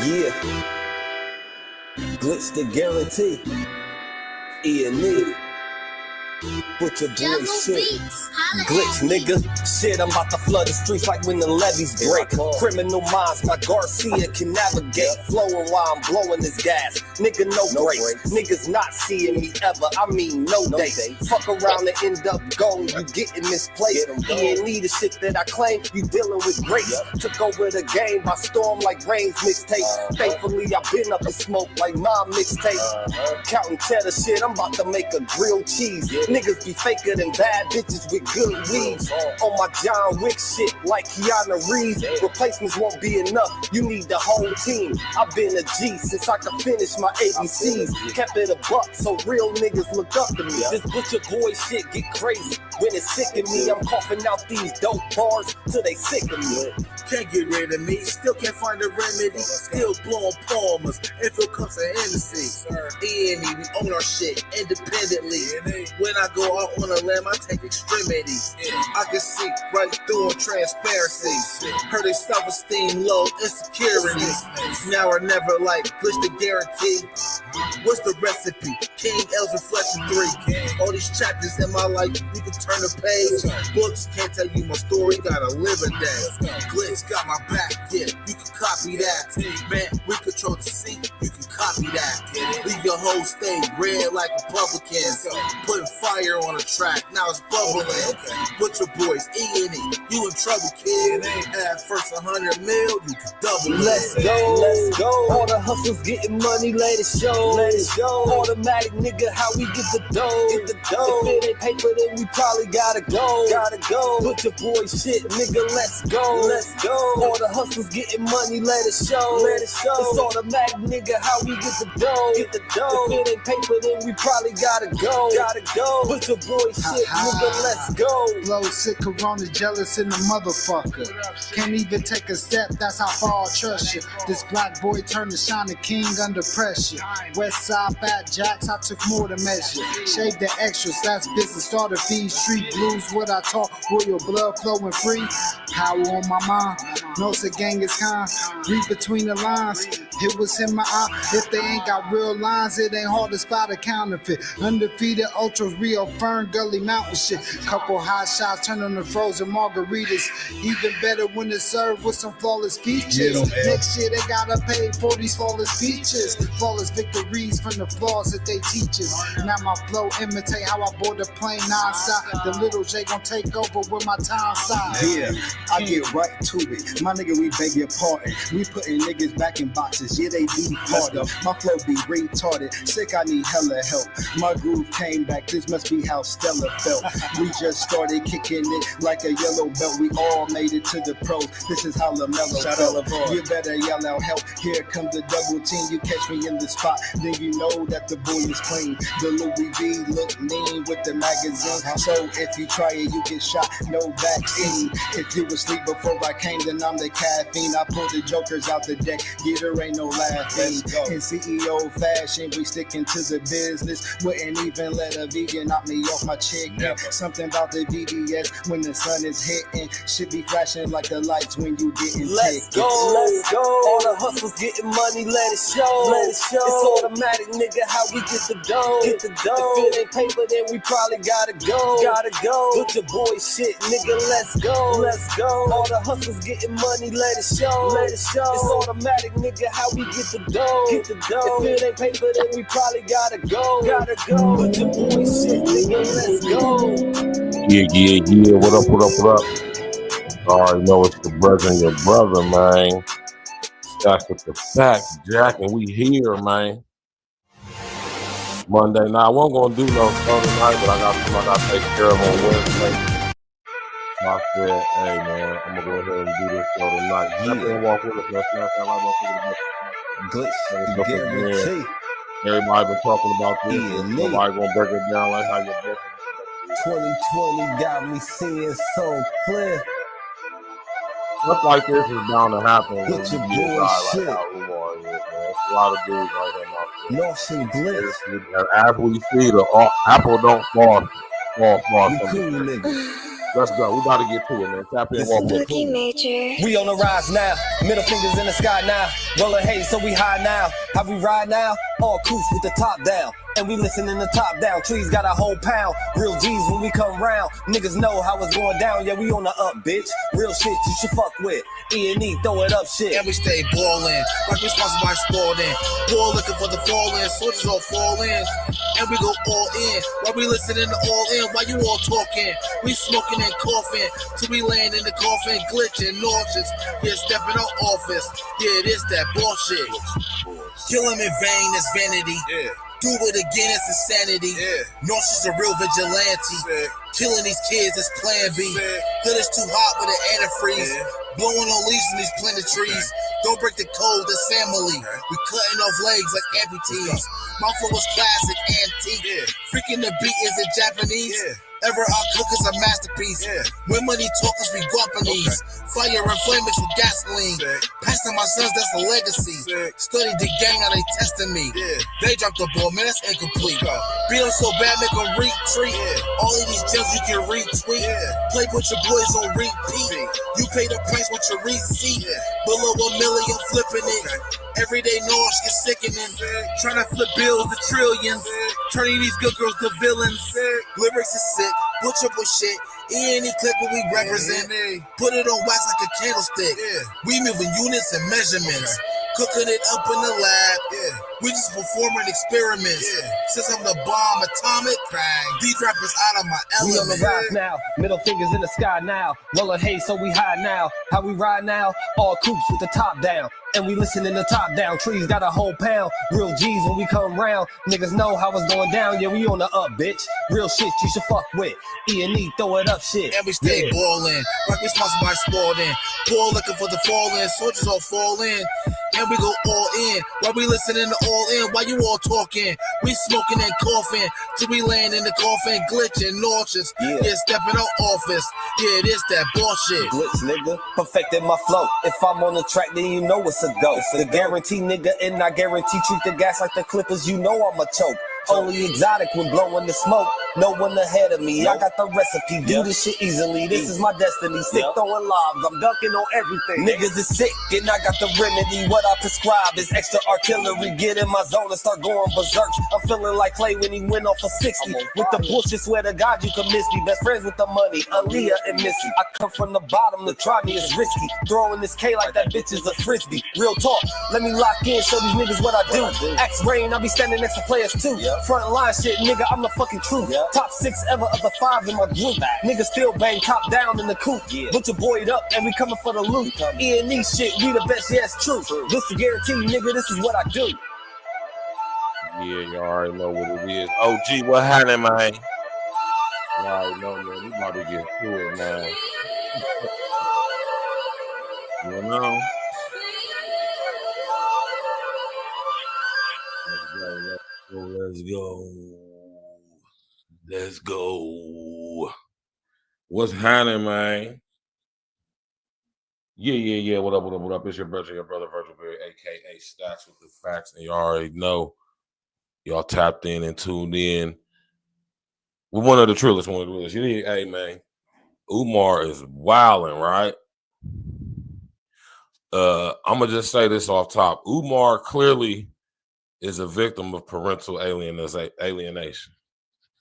Yeah, glitch the guarantee. E&E. Put your boy shit. Glitch, nigga. Shit, I'm about to flood the streets like when the levees break. Criminal minds, my Garcia can navigate. Flowing while I'm blowing this gas. Nigga, no brakes. Niggas not seeing me ever. I mean, no dates. Fuck around and end up going. You getting misplaced. E&E, the shit that I claim. You dealing with grace. Took over the game by storm like Rain's mixtape. Thankfully, I've been up in smoke like my mixtape. Counting cheddar shit, I'm about to make a grilled cheese. Niggas be faker than bad bitches with good weeds. On my John Wick shit like Keanu Reeves. Replacements won't be enough, you need the whole team. I've been a G since I could finish my ABCs. Kept it a buck so real niggas look up to me. This butcher boy shit get crazy. When it's sick of me, I'm coughing out these dope bars till they sick of me. Can't get rid of me, still can't find a remedy. Still blowing palmers, if it comes to Hennessy. E&E, we own our shit independently. When I go out on a limb, I take extremities. I can see right through on transparency. Heard they self-esteem low, insecurities. Now or never, like glitch the guarantee. What's the recipe? King L's Reflection 3. All these chapters in my life, you can turn the page. Books can't tell you my story, gotta live a day. Glitch got my back, yeah, you can copy that. Man, we control the seat, you can copy that. Leave your whole state red like Republicans. Putting fire on the track, now it's bubbling. Butcher boys, E&E, you in trouble, kid. At first 100 mil, you can double it. Let's go. All the hustles getting money, let it show. Automatic nigga, how we get the dough. If it ain't paper, then we probably gotta go. Put your boy shit, nigga, let's go. All the hustles getting money, let it show. It's automatic, nigga, how we get the dough. If it ain't paper, then we probably gotta go. Put your boy shit, nigga, let's go. Blow sick, corona, jealous in the motherfucker. Can't even take a step, that's how far I trust you. This black boy turned to shine the king under pressure. West side fat jacks, I took more to measure. Shave the extras, that's business. Started feed street blues, what I taught. Royal blood flowing free. Power on my mind. Knows the gang is kind. Read between the lines. It was in my eye. If they ain't got real lines, it ain't hard to spot a counterfeit. Undefeated ultras, real Fern Gully Mountain shit. Couple hot shots, turn on the frozen margaritas. Even better when it's served with some flawless features. Next year they gotta pay for these flawless features. Flawless victories from the flaws that they teach us. Now my flow imitate how I board the plane non-stop. The little J gon' take over with my time side. Yeah, I get right to it. My nigga, we beg your pardon. We putting niggas back in boxes. Yeah, they be harder. My flow be retarded. Sick, I need hella help. My groove came back. This must be how Stella felt. We just started kicking it like a yellow belt. We all made it to the pros. This is how LaMelo felt. You better yell out help. Here comes the double team. You catch me in the spot, then you know that the boy is clean. The Louis V look mean with the magazine. So if you try it, you get shot. No vaccine. If you asleep before I came, then I'm the caffeine. I pull the jokers out the deck. Yeah, there ain't no laughing. In CEO fashion, we sticking to the business. Wouldn't even let a vegan knock me off my chicken. Something about the VBS when the sun is hitting. Should be flashing like the lights when you getting Let's go. All the hustles getting money, let it show. It's automatic, nigga, how we get the dough. If it ain't paper, then we probably gotta go. Put your boy shit, nigga, let's go. All the hustles getting money, let it show. It's automatic, nigga, how we get the dough. If it ain't paper, then we probably gotta go. Put your boy shit, nigga, let's go. Yeah. What up? Alright, know it's the brother and your brother, man. That's with the fact, Jack, and we here, man. Monday night. I wasn't gonna do no show tonight, but I got to take care of on Wednesday. So I said, hey man, I'm gonna go ahead and do this show tonight. Jump in and walk with us, man. Glitch the guarantee. Everybody been talking about this. Nobody gonna break it down like how you break it. 2020 got me seeing so clear. Stuff like this is bound to happen when Get you your get a boy guy like shit. how Umar is, man. It's a lot of dudes right here out there. North and Glitch. And as we see, the apple don't fall You from cool, the tree. nigga. Let's go. We about to get to it, man. Tap in, walk with us. We on the rise now. Middle fingers in the sky now. Rolling haze, so we high now. How we ride now? All coops with the top down. And we listen in the top down. Trees got a whole pound. Real G's when we come round. Niggas know how it's going down. Yeah, we on the up, bitch. Real shit you should fuck with. E&E, throw it up shit. And we stay ballin', like we sponsored by Sporting. Ball looking for the fall-in, soldiers all fall in. And we go all in, while we listening to all in, while you all talking. We smoking and coughing, till we land in the coffin, glitching, nauseous. Yeah, stepping out office. Yeah, it is that bullshit. Kill him in vain, that's vanity. Yeah. Do it again, it's insanity. Yeah. Nauseous a real vigilante. Yeah. Killing these kids is plan B. Yeah. Hood is too hot with an antifreeze. Yeah. Blowing on leaves in these plenty trees. Okay. Don't break the code, that's family. Okay. We cutting off legs like amputees. My flow was classic, antique. Yeah. Freaking the beat is it Japanese. Yeah. Ever our cook is a masterpiece. Yeah. When money talkers be Guapanese. Okay. Fire and flame mixed with gasoline. Passing my sons, that's a legacy. Study the gang, now they testing me. Yeah. They dropped the ball, man, that's incomplete. Beat them so bad, make them retreat. Yeah. All of these gems you can retweet. Yeah. Play with your boys on repeat. You pay the price with your receipt. Yeah. Below $1 million, flipping it. Everyday noise get sickening. Trying to flip bills to trillions. Turning these good girls to villains. Lyrics is sick, butcher with shit. Any clip what we represent. Put it on wax like a candlestick. We moving units and measurements. Cooking it up in the lab. We just performing experiments. Since I'm the bomb atomic, these rappers out of my element. We on the rise now, middle fingers in the sky now. Rolling haze, so we high now. How we ride now? All coops with the top down. And we listen in the top down. Trees got a whole pound. Real G's when we come round. Niggas know how it's going down. Yeah, we on the up, bitch. Real shit you should fuck with. E&E, throw it up shit. And we stay ballin', like we sponsored by Sporting. Ball looking for the fall-in, soldiers all fall in. And we go all in, while we listening to all in, while you all talking. We smoking and coughing, till we land in the coffin, glitching, nauseous. Yeah, stepping out office. Yeah, it is that bullshit. Glitch, nigga, perfected my flow. If I'm on the track, then you know it's a go. The guarantee, nigga, and I guarantee treat the gas like the Clippers. You know I'm a choke. Only exotic when blowing the smoke. No one ahead of me. I got the recipe. Do this shit easily. This is my destiny. Sick throwing lobs. I'm dunking on everything. Niggas is sick and I got the remedy. What I prescribe is extra artillery. Get in my zone and start going berserk. I'm feeling like Clay when he went off for 60. With the bullshit, swear to God you can miss me. Best friends with the money. Aaliyah and Missy. I come from the bottom. To try me is risky. Throwing this K like that bitch is a frisbee. Real talk. Let me lock in. Show these niggas what I do. Axe Rain. I be standing next to players too. Front line shit, nigga, I'm the fucking truth. Top 6 ever of the 5 in my group. Niggas still bang top down in the coop. Put your boy up and we coming for the loot. E&E shit, we the best, yeah, it's true. This is guarantee, nigga, this is what I do. Yeah, you already know what it is. OG, what happening, man? You already know, man. We about to get to it, man. You know? Let's go. Let's go. What's happening, man? Yeah. What up? It's your brother Virgil Berry, aka Stacks with the Facts, and you already know. Y'all tapped in and tuned in. We're one of the trillest, Hey, man. Umar is wilding, right? I'm gonna just say this off top. Umar clearly is a victim of parental alienation.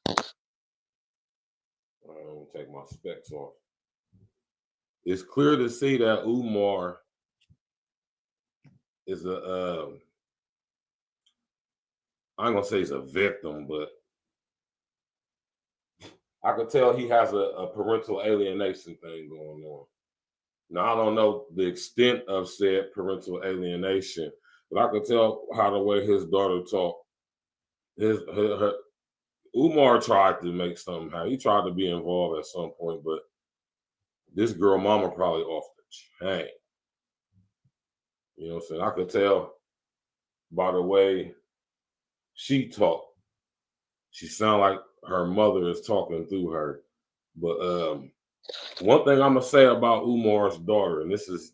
I'm gonna take my specs off. It's clear to see that Umar is I ain't gonna say he's a victim, but I could tell he has a parental alienation thing going on. Now, I don't know the extent of said parental alienation, but I could tell how the way his daughter talked. Umar tried to make something happen. He tried to be involved at some point, but this girl mama probably off the chain. You know what I'm saying? I could tell by the way she talked. She sounded like her mother is talking through her. But one thing I'm gonna say about Umar's daughter, and this is,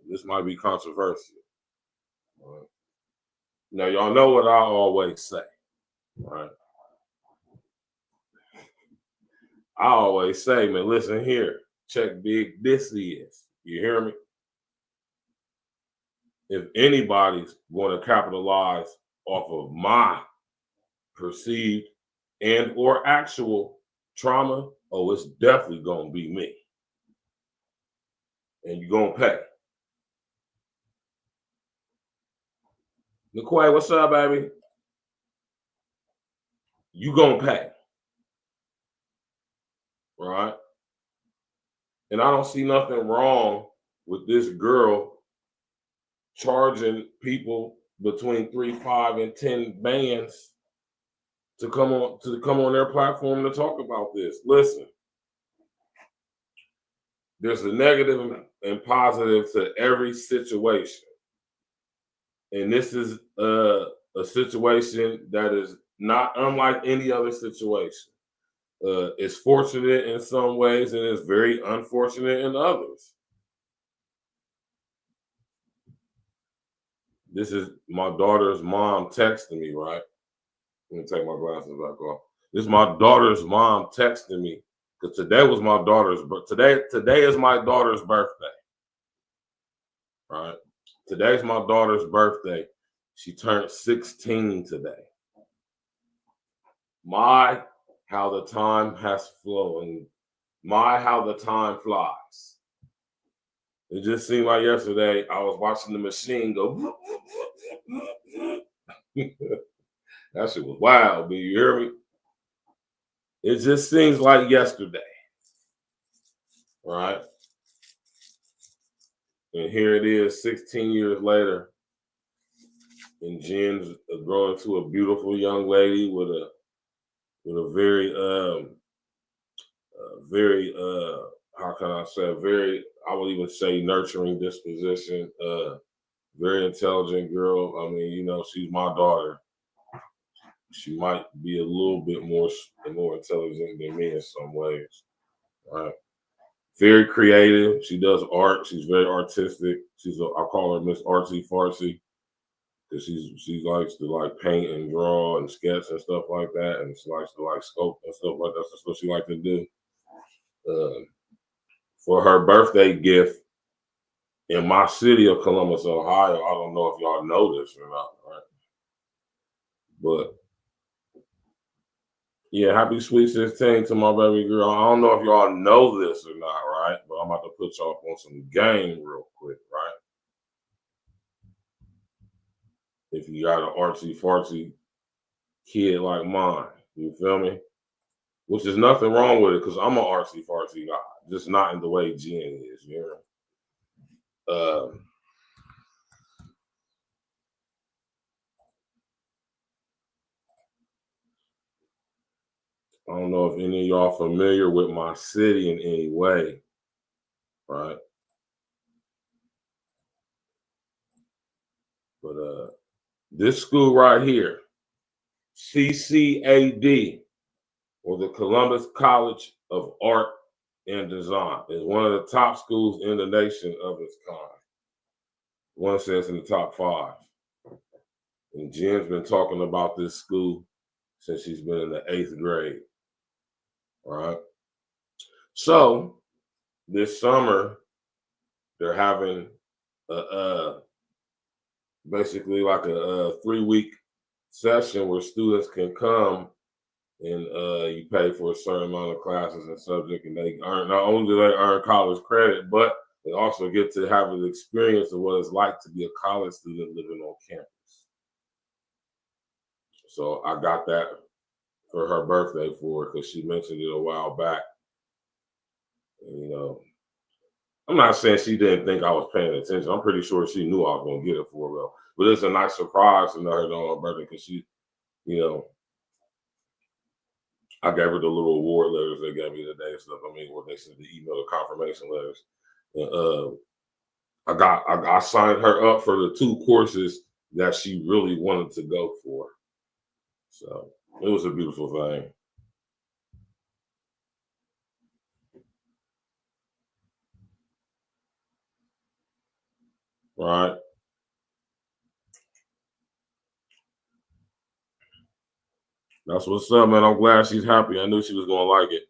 this might be controversial. Now, y'all know what I always say, right? I always say, man, listen here, check big this is. You hear me? if anybody's going to capitalize off of my perceived and or actual trauma, oh, it's definitely going to be me. And you're going to pay. Nicole, what's up, baby? You going to pay. Right? And I don't see nothing wrong with this girl charging people between 3, 5, and 10 bands to come on their platform to talk about this. Listen, there's a negative and positive to every situation. And this is a situation that is not unlike any other situation. It's fortunate in some ways and it's very unfortunate in others. This is my daughter's mom texting me, right? Let me take my glasses back off. This is my daughter's mom texting me because today was my daughter's birthday. Today is my daughter's birthday. Right? Today's my daughter's birthday. She turned 16 today. My, how the time has flown. My, how the time flies. It just seemed like yesterday I was watching the machine go. That shit was wild, but you hear me? It just seems like yesterday. Right? And here it is, 16 years later. And Jen's growing to a beautiful young lady with a very how can I say, I would even say nurturing disposition, very intelligent girl. I mean, you know, she's my daughter. She might be a little bit more intelligent than me in some ways. Right? Very creative. She does art. She's very artistic. I call her Miss Artsy Fartsy because she likes to like paint and draw and sketch and stuff like that, and she likes to like sculpt and stuff like that. That's what she likes to do. For her birthday gift in my city of Columbus, Ohio, I don't know if y'all know this or not, right? But yeah, happy sweet 16 to my baby girl. I don't know if y'all know this or not, right? But I'm about to put y'all on some game real quick, right? If you got an artsy fartsy kid like mine, you feel me? Which is nothing wrong with it because I'm an artsy fartsy guy, just not in the way Jen is, you know? I don't know if any of y'all familiar with my city in any way, right? But this school right here, CCAD, or the Columbus College of Art and Design, is one of the top schools in the nation of its kind. One says in the top 5. And Jen's been talking about this school since she's been in the 8th grade. All right. So this summer, they're having basically like a 3-week session where students can come and you pay for a certain amount of classes and subject, and they earn, not only do they earn college credit, but they also get to have an experience of what it's like to be a college student living on campus. So I got that for her birthday for her because she mentioned it a while back. And, you know, I'm not saying she didn't think I was paying attention. I'm pretty sure she knew I was going to get it for her. But it's a nice surprise to know her on her birthday because she, you know, I gave her the little award letters they gave me today and stuff. I mean, what they said, the email, the confirmation letters. And I signed her up for the 2 courses that she really wanted to go for. So it was a beautiful thing. Right? That's what's up, man. I'm glad she's happy. I knew she was going to like it.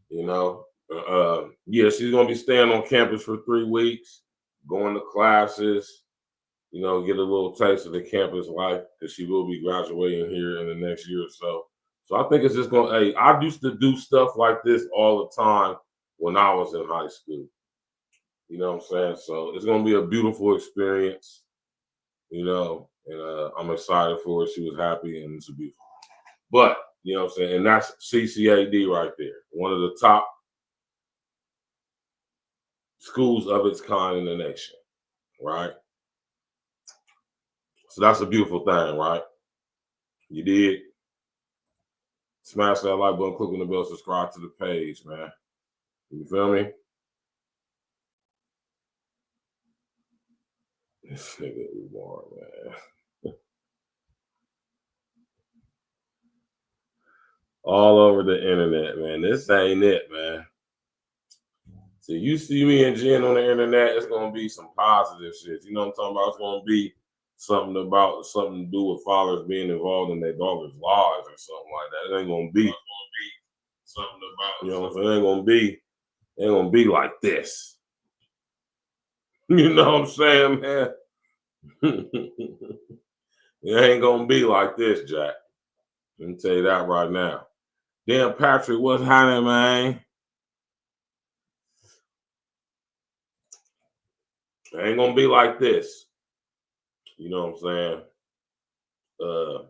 You know? Yeah, she's going to be staying on campus for 3 weeks, going to classes. you know, get a little taste of the campus life because she will be graduating here in the next year or so. So I think it's just going to, hey, I used to do stuff like this all the time when I was in high school. You know what I'm saying? So it's going to be a beautiful experience, you know, and I'm excited for her. She was happy and it's a beautiful. But, you know what I'm saying? And that's CCAD right there. One of the top schools of its kind in the nation, right? So that's a beautiful thing, right? You did. Smash that like button, click on the bell, subscribe to the page, man. You feel me? This nigga Umar, man. All over the internet, man. This ain't it, man. So you see me and Jen on the internet, it's gonna be some positive shit. You know what I'm talking about? It's gonna be something to do with fathers being involved in their daughters' lives or something like that. It ain't gonna be something about, you know what I'm saying? It ain't gonna be like this. You know what I'm saying, man? It ain't gonna be like this, Jack. Let me tell you that right now. Damn, Patrick, what's happening, man? It ain't gonna be like this. You know what I'm saying?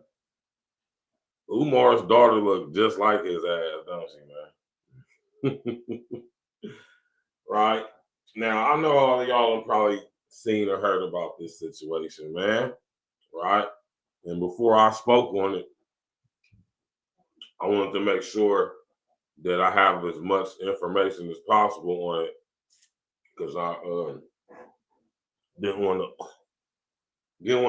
Umar's daughter looked just like his ass, don't she, man? Right? Now, I know all of y'all have probably seen or heard about this situation, man. Right? And before I spoke on it, I wanted to make sure that I have as much information as possible on it because I didn't want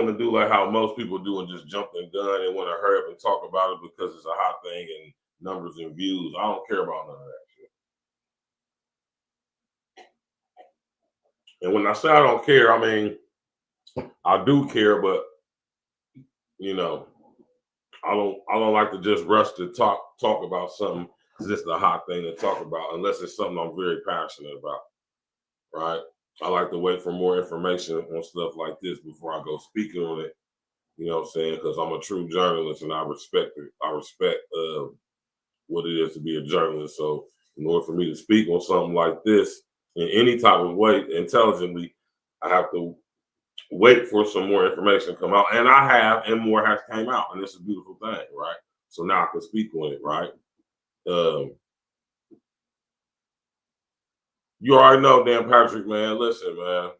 to do like how most people do and just jump the gun and want to hurry up and talk about it because it's a hot thing and numbers and views. I don't care about none of that shit. And when I say I don't care, I mean I do care, but you know, I don't like to just rush to talk about something because it's the hot thing to talk about unless it's something I'm very passionate about. Right? I like to wait for more information on stuff like this before I go speaking on it. You know what I'm saying? Because I'm a true journalist and I respect it. I respect what it is to be a journalist. So in order for me to speak on something like this in any type of way intelligently, I have to wait for some more information to come out. And I have, and more has came out. And it's a beautiful thing, right? So now I can speak on it, right? You already know, Dan Patrick, man. Listen, man.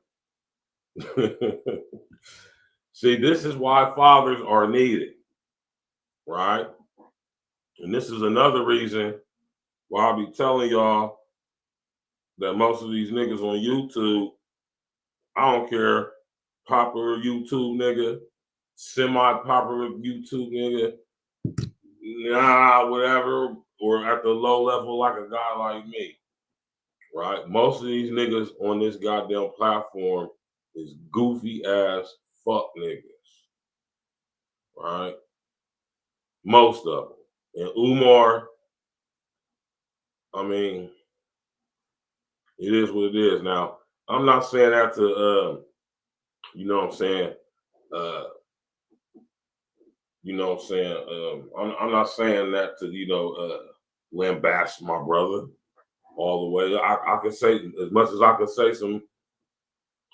See, this is why fathers are needed, right? And this is another reason why I'll be telling y'all that most of these niggas on YouTube, I don't care, popular YouTube nigga, semi-popular YouTube nigga, nah, whatever, or at the low level like a guy like me, right? Most of these niggas on this goddamn platform is goofy ass fuck niggas, right? Most of them. And Umar, I mean, it is what it is. Now, I'm not saying that to, you know what I'm saying, you know what I'm saying, I'm not saying that to, you know, lambaste my brother all the way. I can say, as much as I can say some,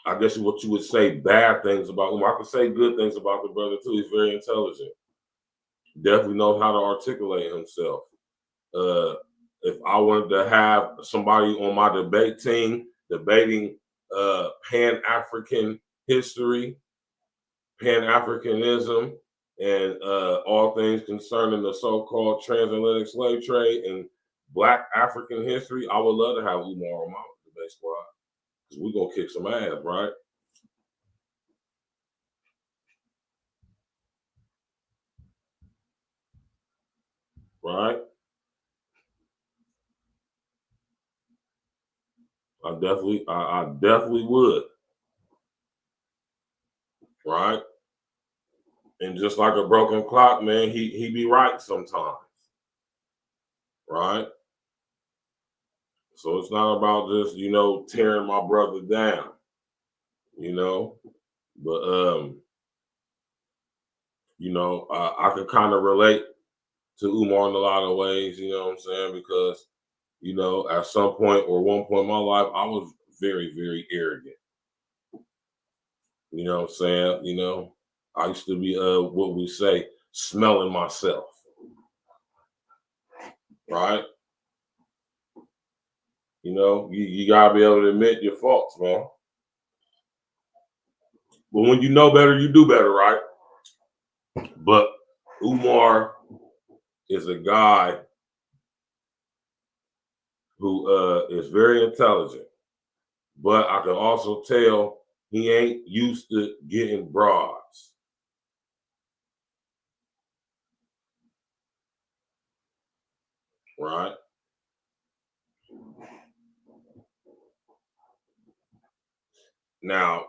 I guess what you would say bad things about him, I can say good things about the brother too. He's very intelligent. Definitely knows how to articulate himself. If I wanted to have somebody on my debate team debating Pan-African history, Pan-Africanism, and all things concerning the so-called transatlantic slave trade and Black African history, I would love to have Umar on my debate squad because we're going to kick some ass, right? Right? I definitely would. Right? And just like a broken clock, man, he be right sometimes. Right? So it's not about just, you know, tearing my brother down. You know, But you know, I can kind of relate to Umar in a lot of ways, you know what I'm saying? Because, you know, at some point or one point in my life, I was very, very arrogant. You know what I'm saying? You know, I used to be what we say, smelling myself. Right? You know, you gotta be able to admit your faults, man. But when you know better, you do better, right? But Umar is a guy who is very intelligent, but I can also tell he ain't used to getting broads. Right? Now,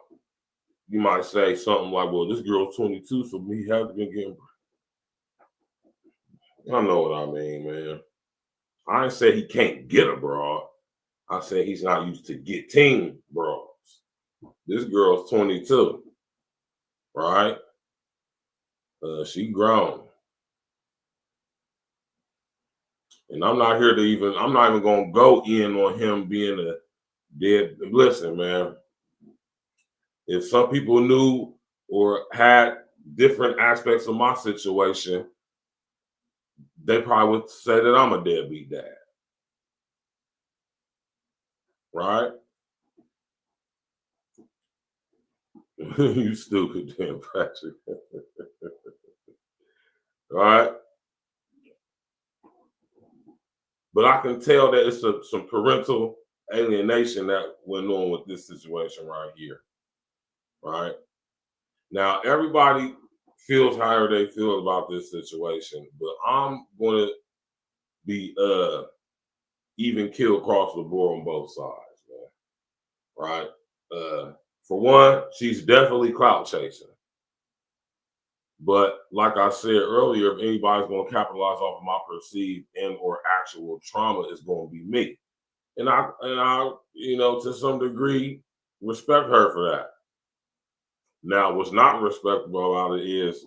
you might say something like, well, this girl's 22, so he hasn't been getting. I know what I mean, man. I ain't say he can't get a broad. I said he's not used to getting broads. This girl's 22, right? She grown. And I'm not even going to go in on him being a dead. Listen, man. If some people knew or had different aspects of my situation, they probably would say that I'm a deadbeat dad. Right? You stupid damn Patrick. Right? But I can tell that it's some parental alienation that went on with this situation right here. Right? Now, everybody feels however they feel about this situation, but I'm going to be even kill across the board on both sides, man. Right? For one, she's definitely clout chasing. But like I said earlier, if anybody's going to capitalize off of my perceived and or actual trauma, it's going to be me. And I, you know, to some degree, respect her for that. Now, what's not respectable about it is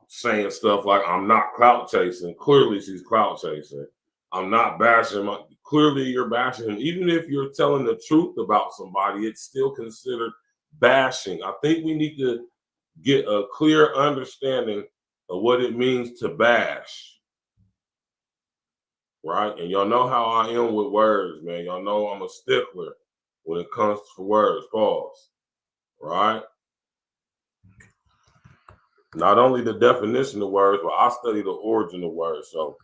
saying stuff like, I'm not clout chasing. Clearly, she's clout chasing. I'm not bashing. Clearly, you're bashing him. Even if you're telling the truth about somebody, it's still considered bashing. I think we need to get a clear understanding of what it means to bash. Right? And y'all know how I am with words, man. Y'all know I'm a stickler when it comes to words. Pause. Right? Not only the definition of words, but I study the origin of words. So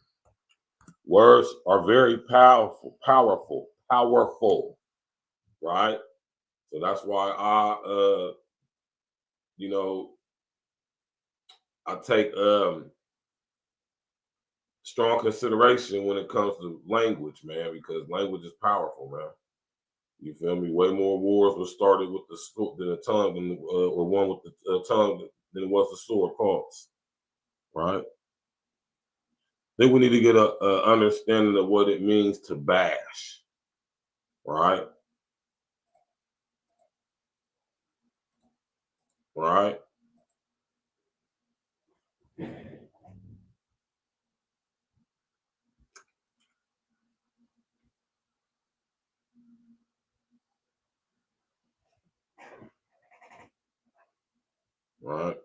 words are very powerful, right? So that's why you know, I take strong consideration when it comes to language, man, because language is powerful, man. You feel me? Way more wars were started with the than the tongue, or one with the tongue than it was the sword. Pause. Right? I think we need to get a understanding of what it means to bash. Right? Right? Right?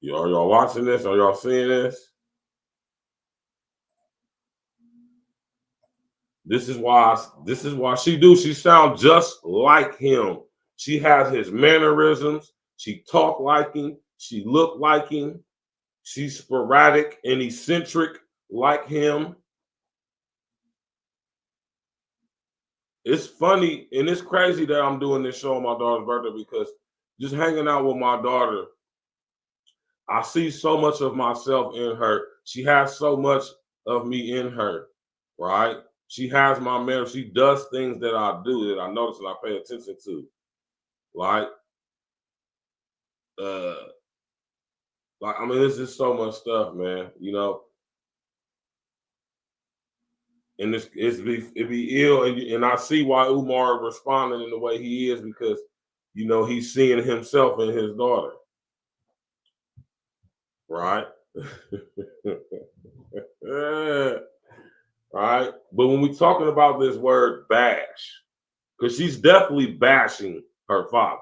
Are y'all watching this? Are y'all seeing this? This is why she sounds just like him. She has his mannerisms. She talk like him. She look like him. She's sporadic and eccentric like him. It's funny and it's crazy that I'm doing this show on my daughter's birthday because just hanging out with my daughter, I see so much of myself in her. She has so much of me in her, right? She has my manner. She does things that I do that I notice and I pay attention to. Like, I mean, this is so much stuff, man. You know, And it be ill, and I see why Umar responding in the way he is, because he's seeing himself in his daughter, right? Right. But when we're talking about this word bash, because she's definitely bashing her father.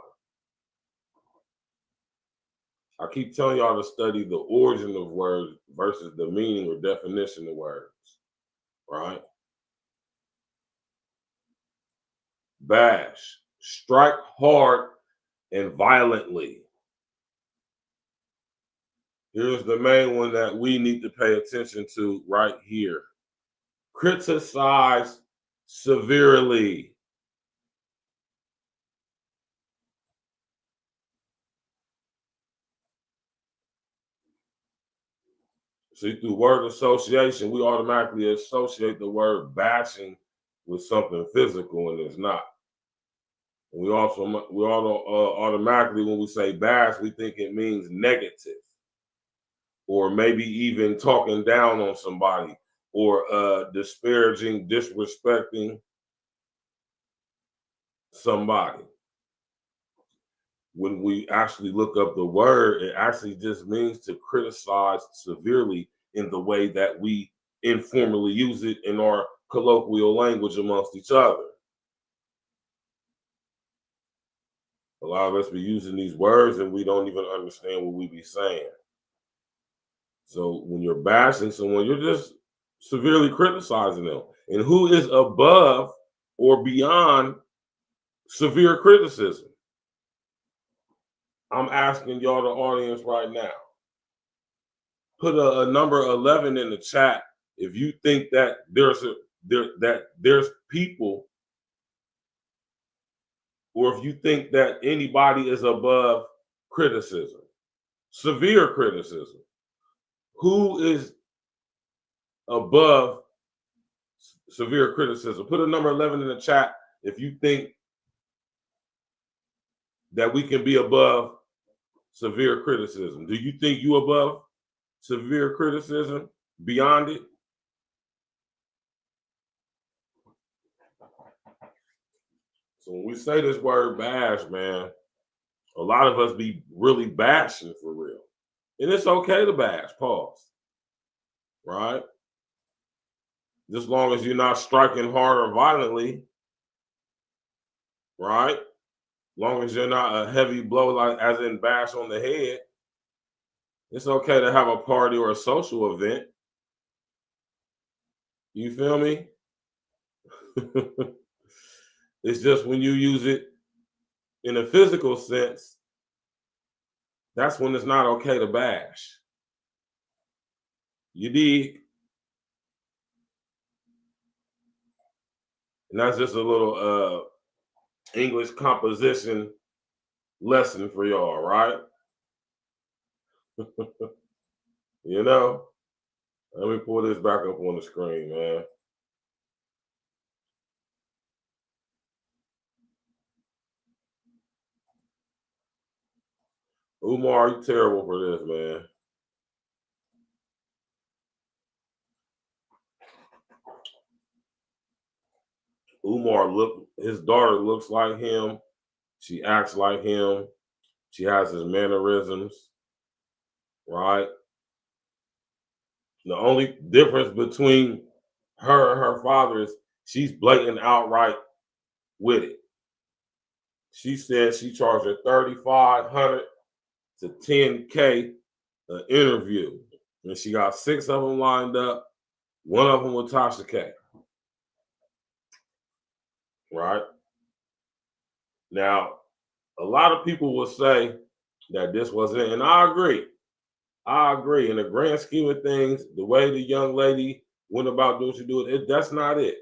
I keep telling y'all to study the origin of words versus the meaning or definition of words, right? Bash, strike hard and violently. Here's the main one that we need to pay attention to right here. Criticize severely. See, through word association, we automatically associate the word bashing with something physical, and it's not. We automatically, when we say bash, we think it means negative, or maybe even talking down on somebody, or disparaging, disrespecting somebody. When we actually look up the word, it actually just means to criticize severely in the way that we informally use it in our colloquial language amongst each other. A lot of us be using these words and we don't even understand what we be saying. So when you're bashing someone, you're just severely criticizing them. And who is above or beyond severe criticism? I'm asking y'all, the audience, right now. Put a number 11 in the chat if you think that there's people, or if you think that anybody is above criticism, severe criticism. Who is above severe criticism? Put a number 11 in the chat if you think that we can be above severe criticism. Do you think you above severe criticism, beyond it? So when we say this word bash, man, a lot of us be really bashing for real. And it's okay to bash, pause. Right? Just long as you're not striking hard or violently, right? Long as you're not a heavy blow, like as in bash on the head. It's okay to have a party or a social event. You feel me? It's just when you use it in a physical sense, that's when it's not okay to bash. You dig? And that's just a little English composition lesson for y'all, right? You know? Let me pull this back up on the screen, man. Umar, you terrible for this, man. His daughter looks like him. She acts like him. She has his mannerisms, right? The only difference between her and her father is she's blatant outright with it. She said she charged her $3,500 to $10K an interview, and she got 6 of them lined up. One of them with Tasha K. Right now, a lot of people will say that this wasn't it, and I agree. In the grand scheme of things, the way the young lady went about doing what she do, that's not it.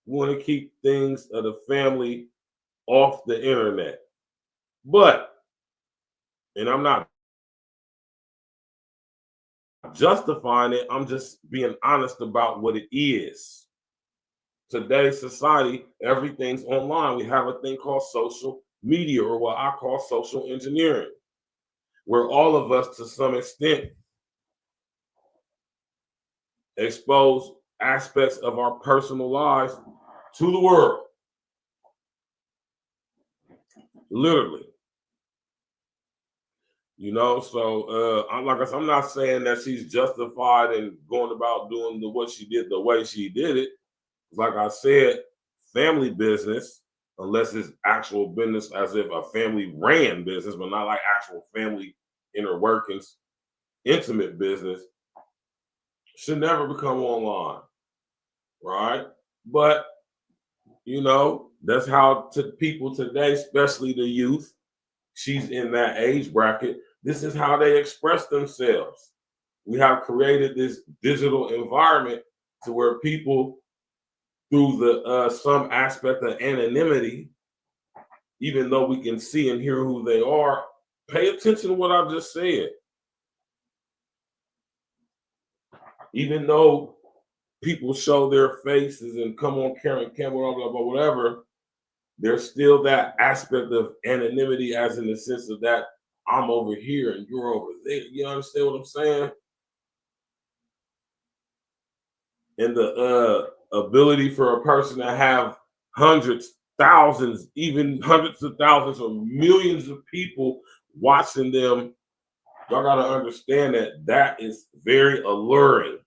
We want to keep things of the family off the internet. But, and I'm not justifying it, I'm just being honest about what it is. Today's society, everything's online. We have a thing called social media, or what I call social engineering, where all of us, to some extent, expose aspects of our personal lives to the world. Literally. You know, so like I said, I'm not saying that she's justified in going about doing what she did the way she did it. Like I said, family business, unless it's actual business as if a family ran business, but not like actual family inner workings, intimate business, should never become online, right? But, you know, that's how people today, especially the youth, she's in that age bracket, this is how they express themselves. We have created this digital environment to where people, through the some aspect of anonymity, even though we can see and hear who they are, pay attention to what I just said. Even though people show their faces and come on camera, blah, blah, blah, whatever, there's still that aspect of anonymity, as in the sense of that I'm over here and you're over there. You understand what I'm saying? And the ability for a person to have hundreds, thousands, even hundreds of thousands or millions of people watching them, y'all got to understand that that is very alluring,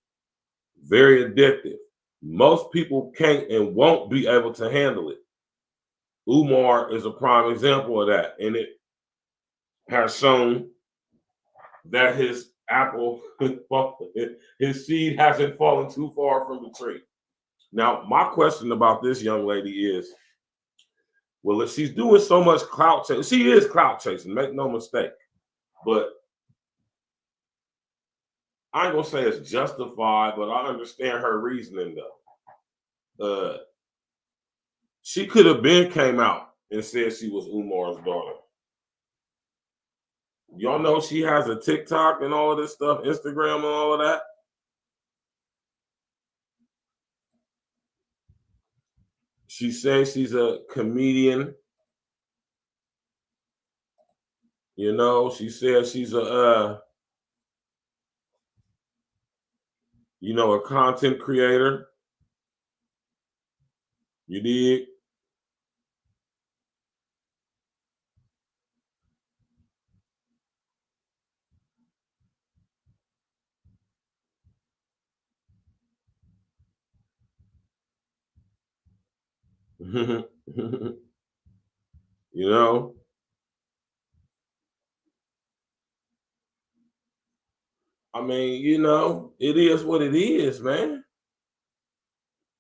very addictive. Most people can't and won't be able to handle it. Umar is a prime example of that, and it has shown that his apple, his seed hasn't fallen too far from the tree. Now, my question about this young lady is, well, if she's doing so much clout chasing, she is clout chasing, make no mistake. But I ain't gonna say it's justified, but I understand her reasoning though. She could have came out and said she was Umar's daughter. Y'all know she has a TikTok and all of this stuff, Instagram and all of that. She says she's a comedian. You know, she says she's a content creator. You dig? You know? I mean, it is what it is, man.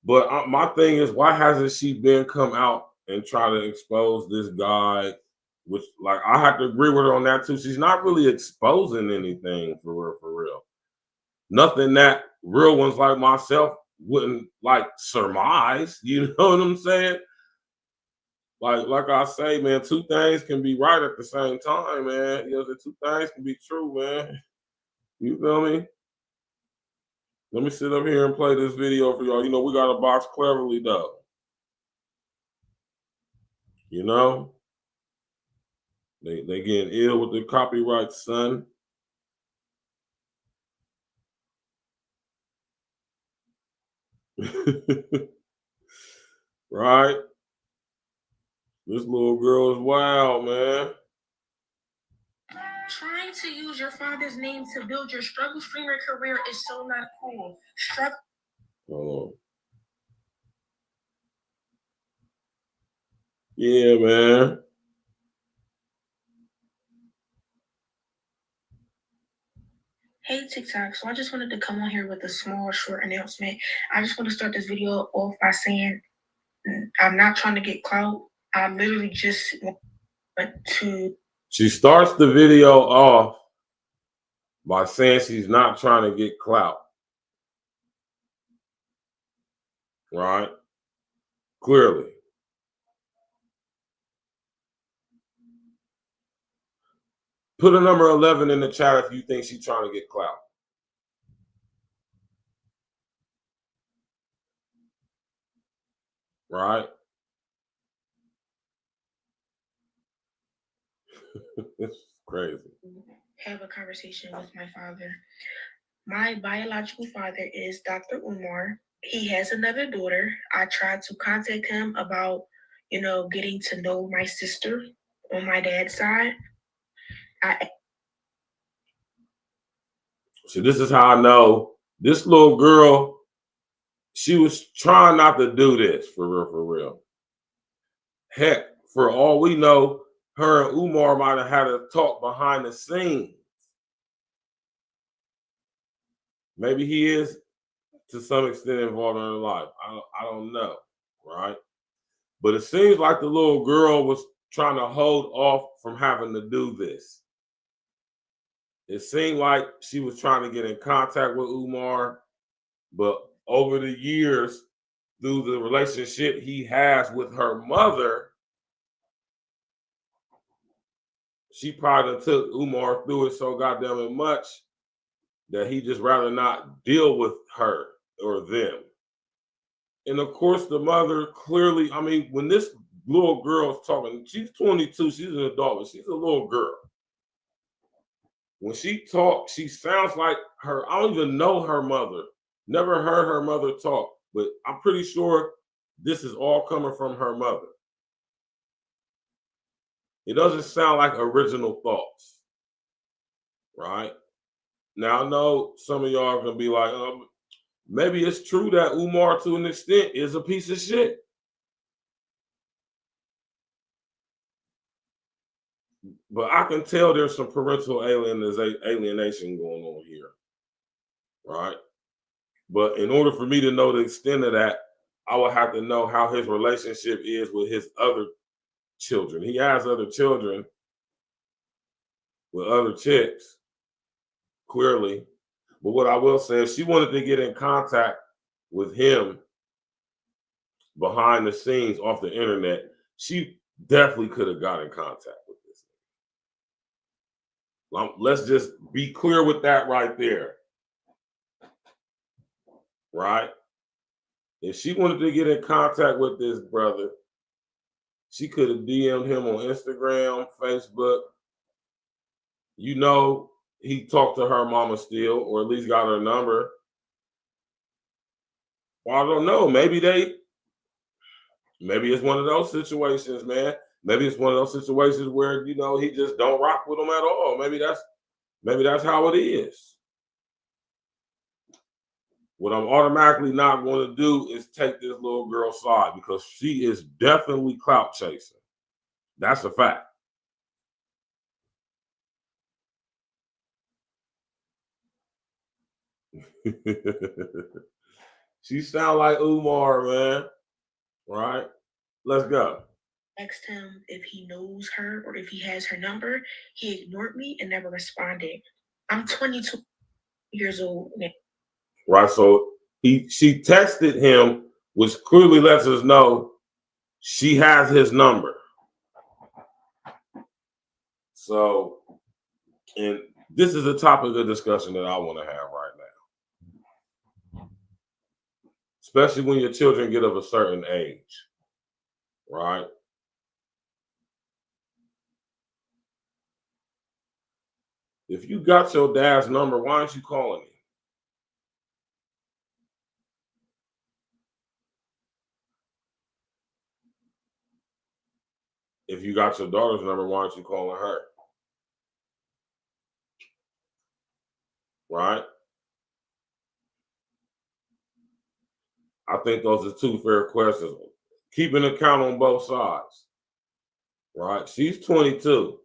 But my thing is, why hasn't she come out and try to expose this guy? Which, like, I have to agree with her on that too. She's not really exposing anything for real. Nothing that real ones like myself wouldn't like surmise. You know what I'm saying? Like I say, man, two things can be right at the same time, man. The two things can be true, man. You feel me? Let me sit up here and play this video for y'all. We got to box cleverly, though. They getting ill with the copyright, son. Right? This little girl is wild, man. Trying to use your father's name to build your struggle streamer career is so not cool. Hold on. Yeah, man. Hey TikTok, so I just wanted to come on here with a small short announcement. I just want to start this video off by saying I'm not trying to get clout. I literally just want to. She starts the video off by saying she's not trying to get clout. Right? Clearly. Put a number 11 in the chat if you think she's trying to get clout. Right? It's crazy. Have a conversation with my father. My biological father is Dr. Umar. He has another daughter. I tried to contact him about, getting to know my sister on my dad's side. So this is how I know this little girl, she was trying not to do this for real, for real. Heck, for all we know, her and Umar might have had a talk behind the scenes. Maybe he is to some extent involved in her life. I don't know, right? But it seems like the little girl was trying to hold off from having to do this. It seemed like she was trying to get in contact with Umar, but over the years, through the relationship he has with her mother, she probably took Umar through it so goddamn much that he just rather not deal with her or them. And of course, the mother clearly, I mean, when this little girl's talking, she's 22, she's an adult, but she's a little girl. When she talks, she sounds like her. I don't even know her mother. Never heard her mother talk, but I'm pretty sure this is all coming from her mother. It doesn't sound like original thoughts, right? Now, I know some of y'all are going to be like, maybe it's true that Umar, to an extent, is a piece of shit. But I can tell there's some parental alienation going on here, right? But in order for me to know the extent of that, I would have to know how his relationship is with his other children. He has other children with other chicks, clearly. But what I will say, if she wanted to get in contact with him behind the scenes off the internet, she definitely could have got in contact with this. Let's just be clear with that right there. Right? If she wanted to get in contact with this brother, she could have DM'd him on Instagram, Facebook. You know, he talked to her mama still, or at least got her number. Well, I don't know. Maybe it's one of those situations, man. Maybe it's one of those situations where, he just don't rock with them at all. Maybe that's how it is. What I'm automatically not going to do is take this little girl's side because she is definitely clout chasing. That's a fact. She sound like Umar, man. Right? Let's go. Asked him if he knows her or if he has her number. He ignored me and never responded. I'm 22 years old now. Right, so she texted him, which clearly lets us know she has his number. So, and this is a topic of discussion that I want to have right now. Especially when your children get of a certain age, right? If you got your dad's number, why aren't you calling him? If you got your daughter's number, why aren't you calling her? Right? I think those are two fair questions. Keeping account on both sides. Right? She's 22.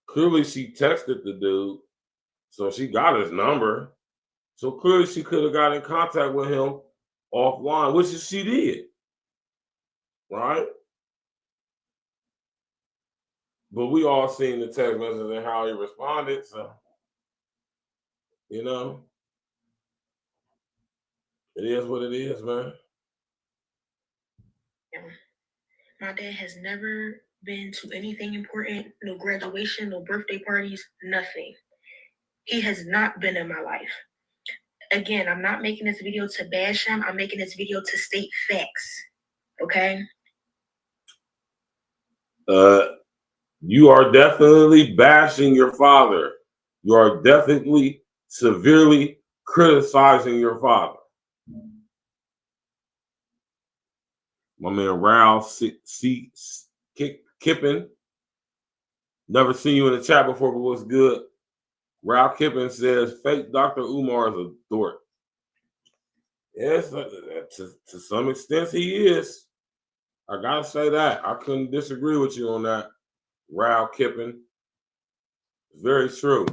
Clearly, she texted the dude, so she got his number. So clearly, she could have got in contact with him offline, which she did. Right? But we all seen the text message and how he responded. So, it is what it is, man. My dad has never been to anything important, no graduation, no birthday parties, nothing. He has not been in my life. Again, I'm not making this video to bash him. I'm making this video to state facts. Okay? You are definitely bashing your father. You are definitely severely criticizing your father. My man Ralph Kippen. Never seen you in the chat before, but what's good? Ralph Kippen says fake Dr. Umar is a dork. Yes, to some extent he is. I gotta say that. I couldn't disagree with you on that, Ralph Kippen. Very true.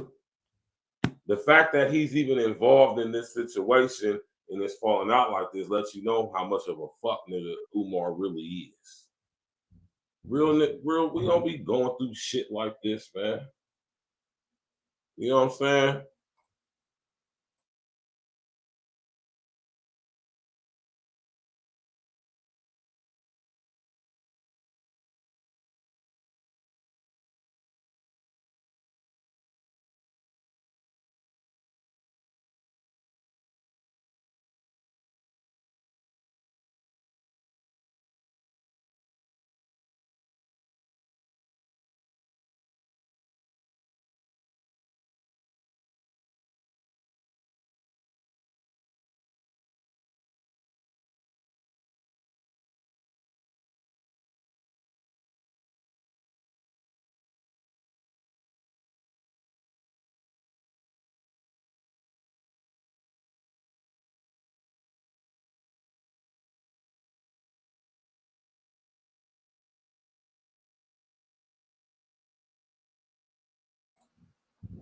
The fact that he's even involved in this situation and it's falling out like this lets you know how much of a fuck nigga Umar really is. Real, we don't be going through shit like this, man. You know what I'm saying?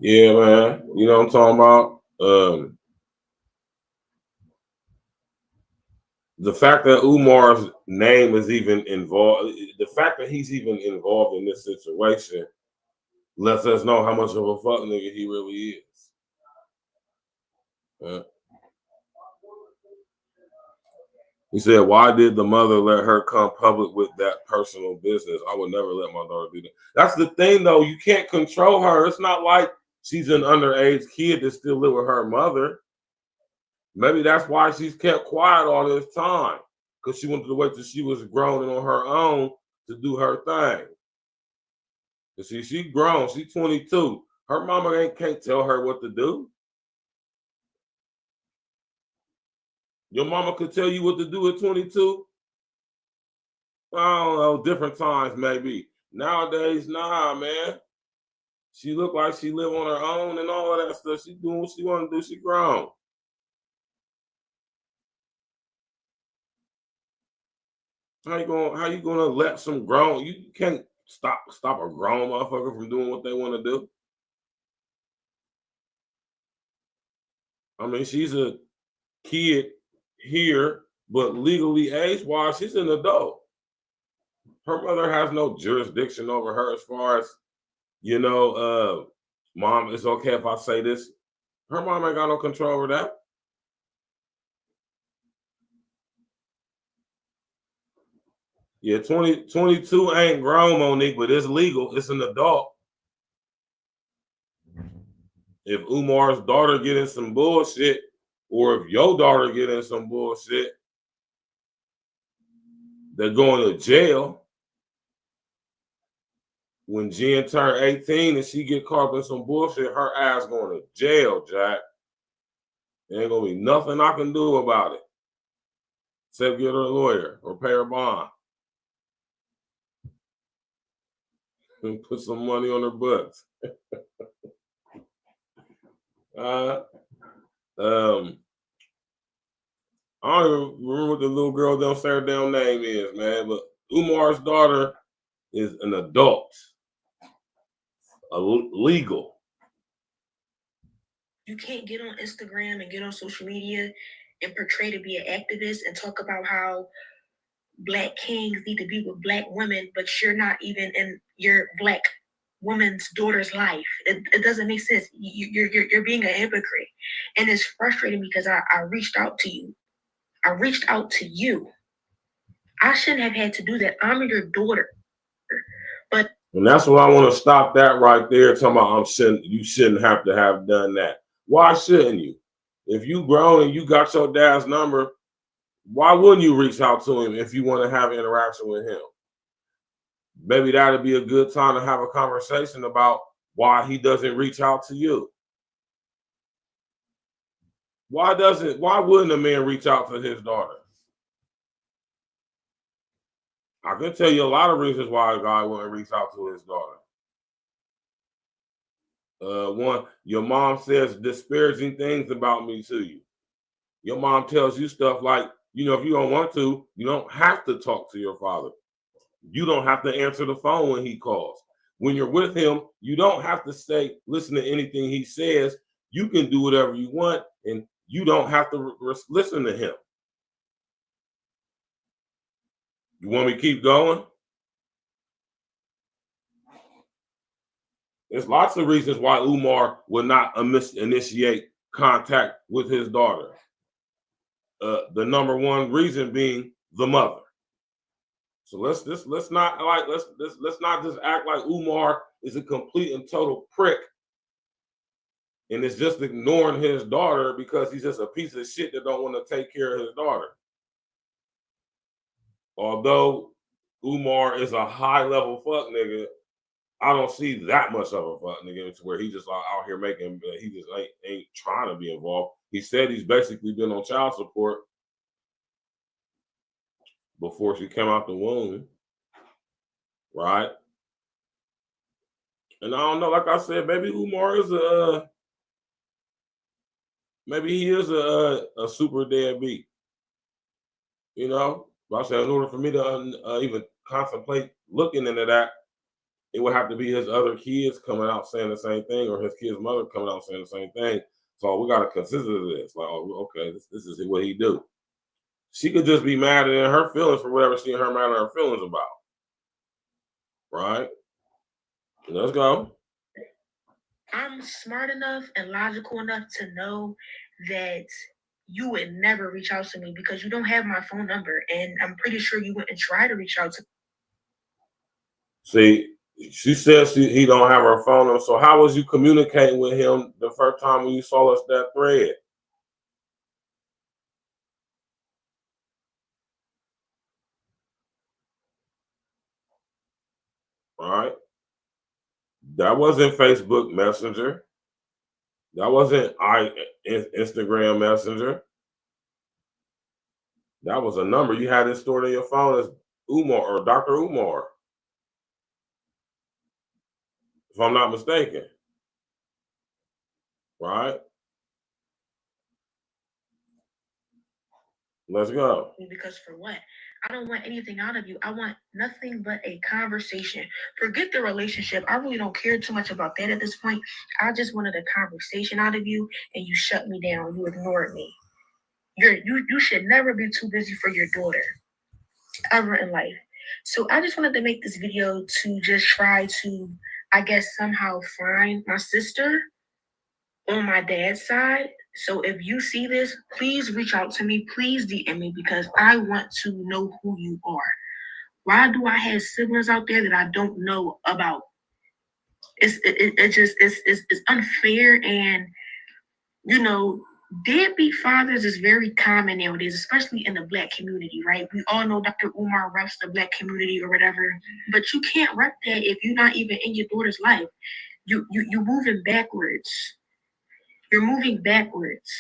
Yeah, man. You know what I'm talking about? The fact that Umar's name is even involved, the fact that he's even involved in this situation lets us know how much of a fuck nigga he really is. He said, why did the mother let her come public with that personal business? I would never let my daughter do that. That's the thing, though. You can't control her. It's not like she's an underage kid that still live with her mother. Maybe that's why she's kept quiet all this time, because she wanted to wait till she was grown and on her own to do her thing. You see, she grown. She's 22. Her mama can't tell her what to do. Your mama could tell you what to do at 22. I don't know, different times maybe. Nowadays, nah, man. She look like she live on her own and all of that stuff. She doing what she want to do. She grown. How you gonna let some grown? You can't stop a grown motherfucker from doing what they want to do. I mean, she's a kid here, but legally age-wise, she's an adult. Her mother has no jurisdiction over her as far as, mom, it's okay if I say this. Her mom ain't got no control over that. Yeah, 22 ain't grown, Monique, but it's legal. It's an adult. If Umar's daughter get in some bullshit, or if your daughter get in some bullshit, they're going to jail. When Jen turned 18 and she get caught up in some bullshit, her ass going to jail, Jack. There ain't gonna be nothing I can do about it, except get her a lawyer or pay her bond and put some money on her books. I don't even remember what the little girl don't say her damn name is, man. But Umar's daughter is an adult, legal. You can't get on Instagram and get on social media and portray to be an activist and talk about how Black kings need to be with Black women, but you're not even in your Black woman's daughter's life. It doesn't make sense. You're being a hypocrite, and it's frustrating because I reached out to you. I reached out to you. I shouldn't have had to do that. I'm your daughter, but and that's why I want to stop that right there. Talking about you shouldn't have to have done that. Why shouldn't you? If you grown and you got your dad's number, why wouldn't you reach out to him if you want to have interaction with him? Maybe that'd be a good time to have a conversation about why he doesn't reach out to you. Why wouldn't a man reach out to his daughter? I can tell you a lot of reasons why a guy wouldn't reach out to his daughter. One, your mom says disparaging things about me to you. Your mom tells you stuff like, you know, if you don't want to, you don't have to talk to your father. You don't have to answer the phone when he calls. When you're with him, you don't have to listen to anything he says. You can do whatever you want, and you don't have to listen to him. You want me to keep going? There's lots of reasons why Umar would not initiate contact with his daughter. The number one reason being the mother. So let's not just act like Umar is a complete and total prick and is just ignoring his daughter because he's just a piece of shit that don't want to take care of his daughter. Although Umar is a high level fuck nigga, I don't see that much of a fuck nigga to where he just out here making, he just ain't trying to be involved. He said he's basically been on child support before she came out the womb, right? And I don't know, like I said, maybe Umar is maybe he is a super deadbeat, you know? But I said, in order for me to even contemplate looking into that, it would have to be his other kids coming out saying the same thing, or his kid's mother coming out saying the same thing. So we got to consider this. Like, oh, okay, this is what he do. She could just be mad in her feelings for whatever she and her mad at her feelings about. Right? Let's go. I'm smart enough and logical enough to know that you would never reach out to me because you don't have my phone number, and I'm pretty sure you wouldn't try to reach out to me. See, she says he don't have her phone number. So how was you communicating with him the first time when you saw us that thread? All right. That wasn't Facebook Messenger. That wasn't Instagram Messenger. That was a number you had it stored in your phone as Umar or Dr. Umar, if I'm not mistaken. Right? Let's go. Because for what? I don't want anything out of you. I want nothing but a conversation. Forget the relationship. I really don't care too much about that at this point. I just wanted a conversation out of you, and you shut me down. You ignored me. You should never be too busy for your daughter ever in life. So I just wanted to make this video to just try to, I guess, somehow find my sister on my dad's side. So if you see this, please reach out to me. Please DM me because I want to know who you are. Why do I have siblings out there that I don't know about? It's unfair, and you know, deadbeat fathers is very common nowadays, especially in the Black community, right? We all know Dr. Umar reps the Black community or whatever, but you can't rep that if you're not even in your daughter's life. You're moving backwards. You're moving backwards.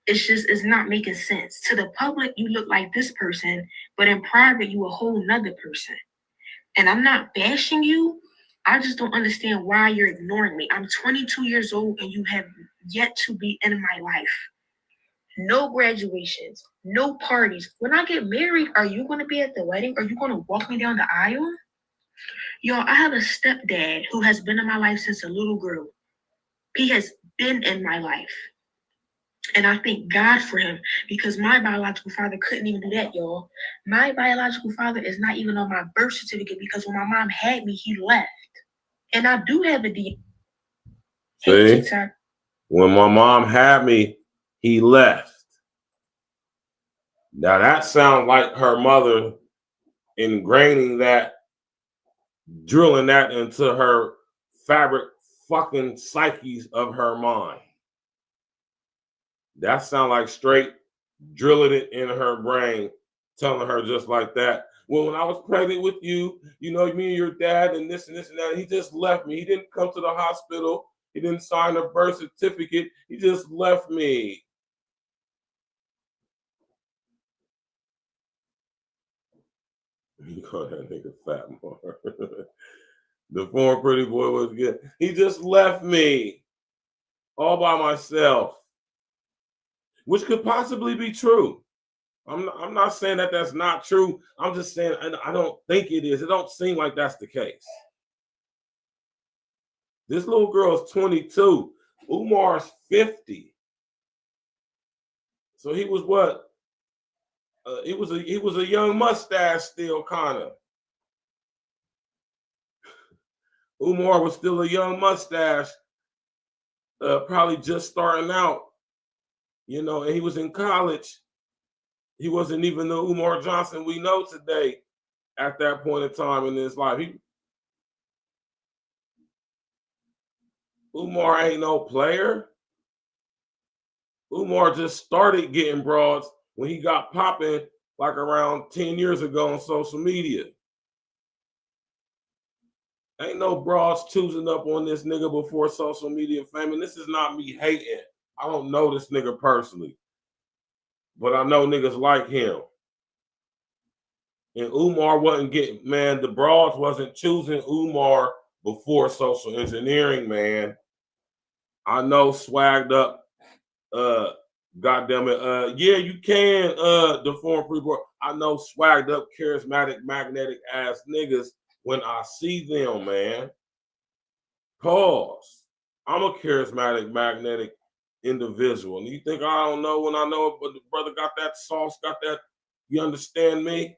It's not making sense. To the public, you look like this person, but in private, you a whole nother person. And I'm not bashing you. I just don't understand why you're ignoring me. I'm 22 years old and you have yet to be in my life. No graduations, no parties. When I get married, are you going to be at the wedding? Are you going to walk me down the aisle? Y'all, I have a stepdad who has been in my life since a little girl. He has been in my life. And I thank God for him because my biological father couldn't even do that, y'all. My biological father is not even on my birth certificate because when my mom had me, he left. And I do have a DNA. See, when my mom had me, he left. Now that sounds like her mother ingraining that, drilling that into her fabric fucking psyches of her mind. That sounds like straight drilling it in her brain, telling her just like that. Well, when I was pregnant with you, you know, me and your dad and this and that, he just left me. He didn't come to the hospital. He didn't sign a birth certificate. He just left me. You call that nigga Fat Mar. The former pretty boy was good. He just left me all by myself, which could possibly be true. I'm not saying that that's not true. I'm just saying I don't think it is. It don't seem like that's the case. This little girl is 22. Umar's 50. So he was what? He was a young mustache still, kind of. Umar was still a young mustache, probably just starting out, you know, and he was in college. He wasn't even the Umar Johnson we know today at that point in time in his life. Umar ain't no player. Umar just started getting broads when he got popping like around 10 years ago on social media. Ain't no broads choosing up on this nigga before social media fame. And this is not me hating. I don't know this nigga personally. But I know niggas like him. And Umar wasn't getting, man, the broads wasn't choosing Umar before social engineering, man. I know swagged up, goddamn it, yeah, you can, the foreign pre-board. I know swagged up, charismatic, magnetic ass niggas when I see them, man. Pause. I'm a charismatic, magnetic individual. And you think I don't know when I know it, but the brother got that sauce, got that, you understand me?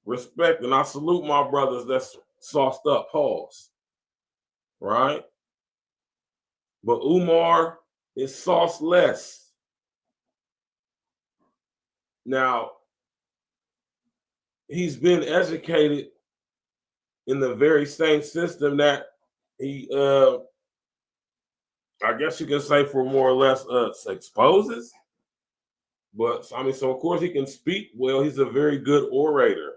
Respect, and I salute my brothers that's sauced up, pause. Right? But Umar is sauceless. Now, he's been educated in the very same system that he, I guess you can say, for more or less exposes. But I mean, so of course he can speak well. He's a very good orator.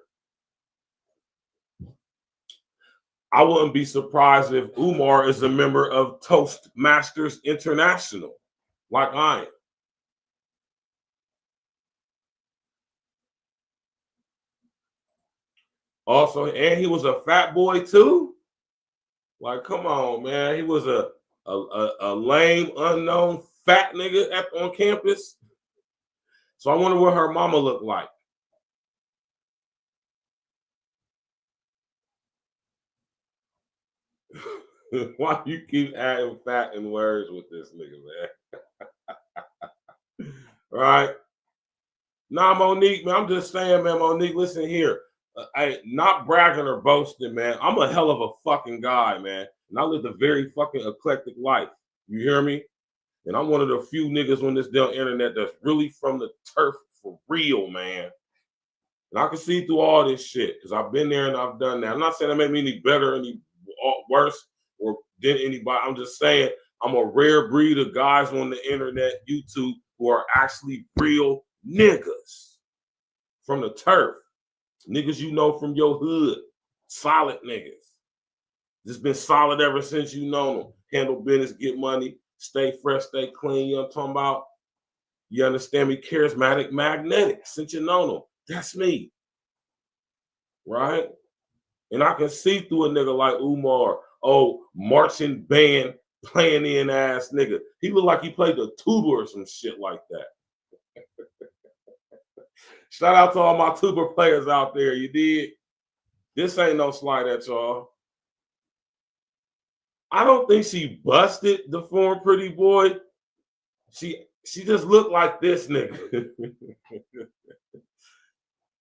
I wouldn't be surprised if Umar is a member of Toastmasters International, like I am. Also, and he was a fat boy too. Like, come on, man. He was a lame, unknown fat nigga on campus. So I wonder what her mama looked like. Why you keep adding fat in words with this nigga, man? Right? Nah, Monique, man, I'm just saying, man, Monique, listen here. I not bragging or boasting, man. I'm a hell of a fucking guy, man. And I lived a very fucking eclectic life. You hear me? And I'm one of the few niggas on this damn internet that's really from the turf for real, man. And I can see through all this shit because I've been there and I've done that. I'm not saying that made me any better, any worse, or than anybody. I'm just saying I'm a rare breed of guys on the internet, YouTube, who are actually real niggas from the turf. Niggas you know from your hood. Solid niggas. Just been solid ever since you know them. Handle business, get money, stay fresh, stay clean. You know what I'm talking about? You understand me? Charismatic, magnetic. Since you know them. That's me. Right? And I can see through a nigga like Umar. Oh, marching band playing in ass nigga. He looked like he played the tuba or some shit like that. Shout out to all my tuba players out there. You did. This ain't no slight at y'all. I don't think she busted the former pretty boy. She just looked like this nigga.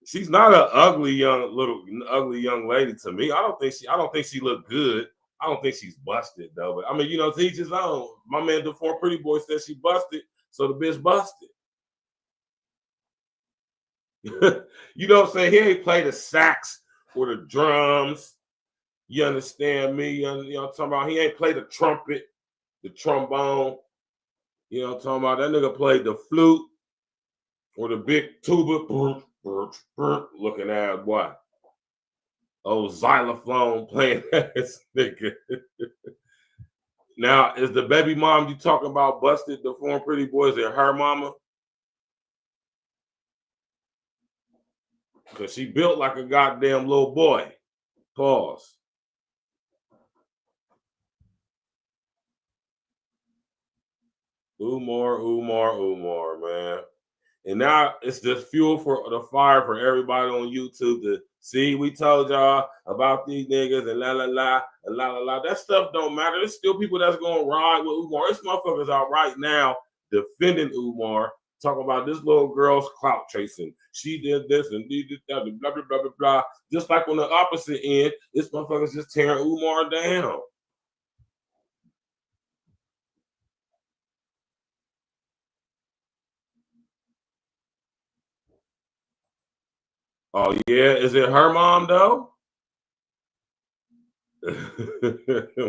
She's not an ugly young lady to me. I don't think she looked good. I don't think she's busted though. But I mean, you know, to each his own. My man, the former pretty boy, said she busted, so the bitch busted. You know what I'm saying? He ain't play the sax or the drums. You understand me? You know what I'm talking about? He ain't play the trumpet, the trombone. You know what I'm talking about? That nigga played the flute or the big tuba. Looking at what? Oh, xylophone playing ass nigga. Now, is the baby mom you talking about busted the form pretty boy? Is it her mama? Because she built like a goddamn little boy. Pause. Umar, man. And now it's just fuel for the fire for everybody on YouTube to see. We told y'all about these niggas and la la la and la la la. That stuff don't matter. There's still people that's gonna ride with Umar. This motherfucker's out right now defending Umar, talking about this little girl's clout chasing. She did this and did that, blah blah blah blah blah. Just like on the opposite end, this motherfucker's just tearing Umar down. Oh yeah, is it her mom though?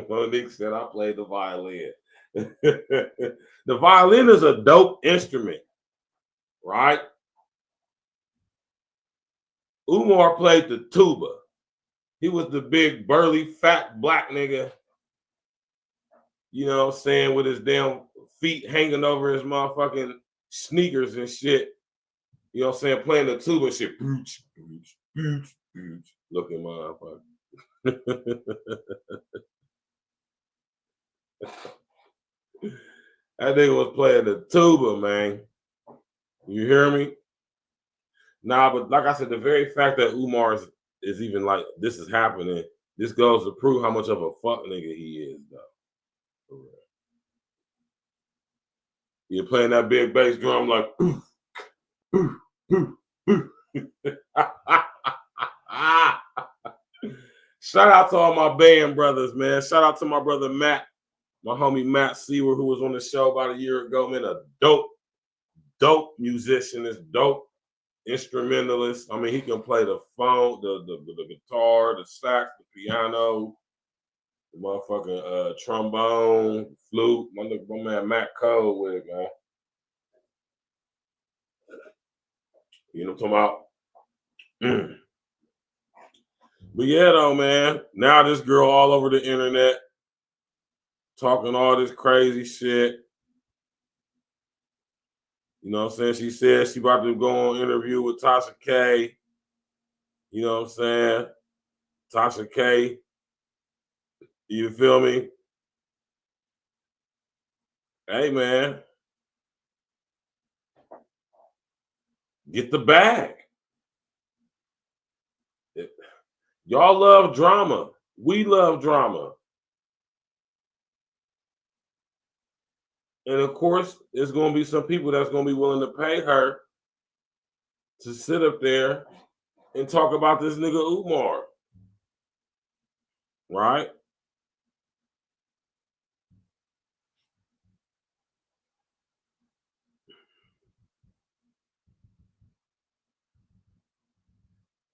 Monique said I played the violin. The violin is a dope instrument, right? Umar played the tuba. He was the big, burly, fat black nigga, you know what I'm saying, with his damn feet hanging over his motherfucking sneakers and shit. You know what I'm saying, playing the tuba shit. Looking motherfucker. That nigga was playing the tuba, man. You hear me? Nah, but like I said, the very fact that Umar is even like this is happening, this goes to prove how much of a fuck nigga he is, though. You're playing that big bass drum like Shout out to all my band brothers, man. Shout out to my brother Matt, my homie Matt Seaver, who was on the show about a year ago, man. A dope musician, this dope instrumentalist. I mean, he can play the phone, the guitar, the sax, the piano, the motherfucking trombone, flute. My man Matt Cole with it, man. You know what I'm talking about? But yeah, though, man. Now this girl all over the internet talking all this crazy shit. You know what I'm saying? She said she about to go on interview with Tasha K. You know what I'm saying? Tasha K. You feel me? Hey, man. Get the bag. Y'all love drama. We love drama. And of course, there's going to be some people that's going to be willing to pay her to sit up there and talk about this nigga Umar. Right?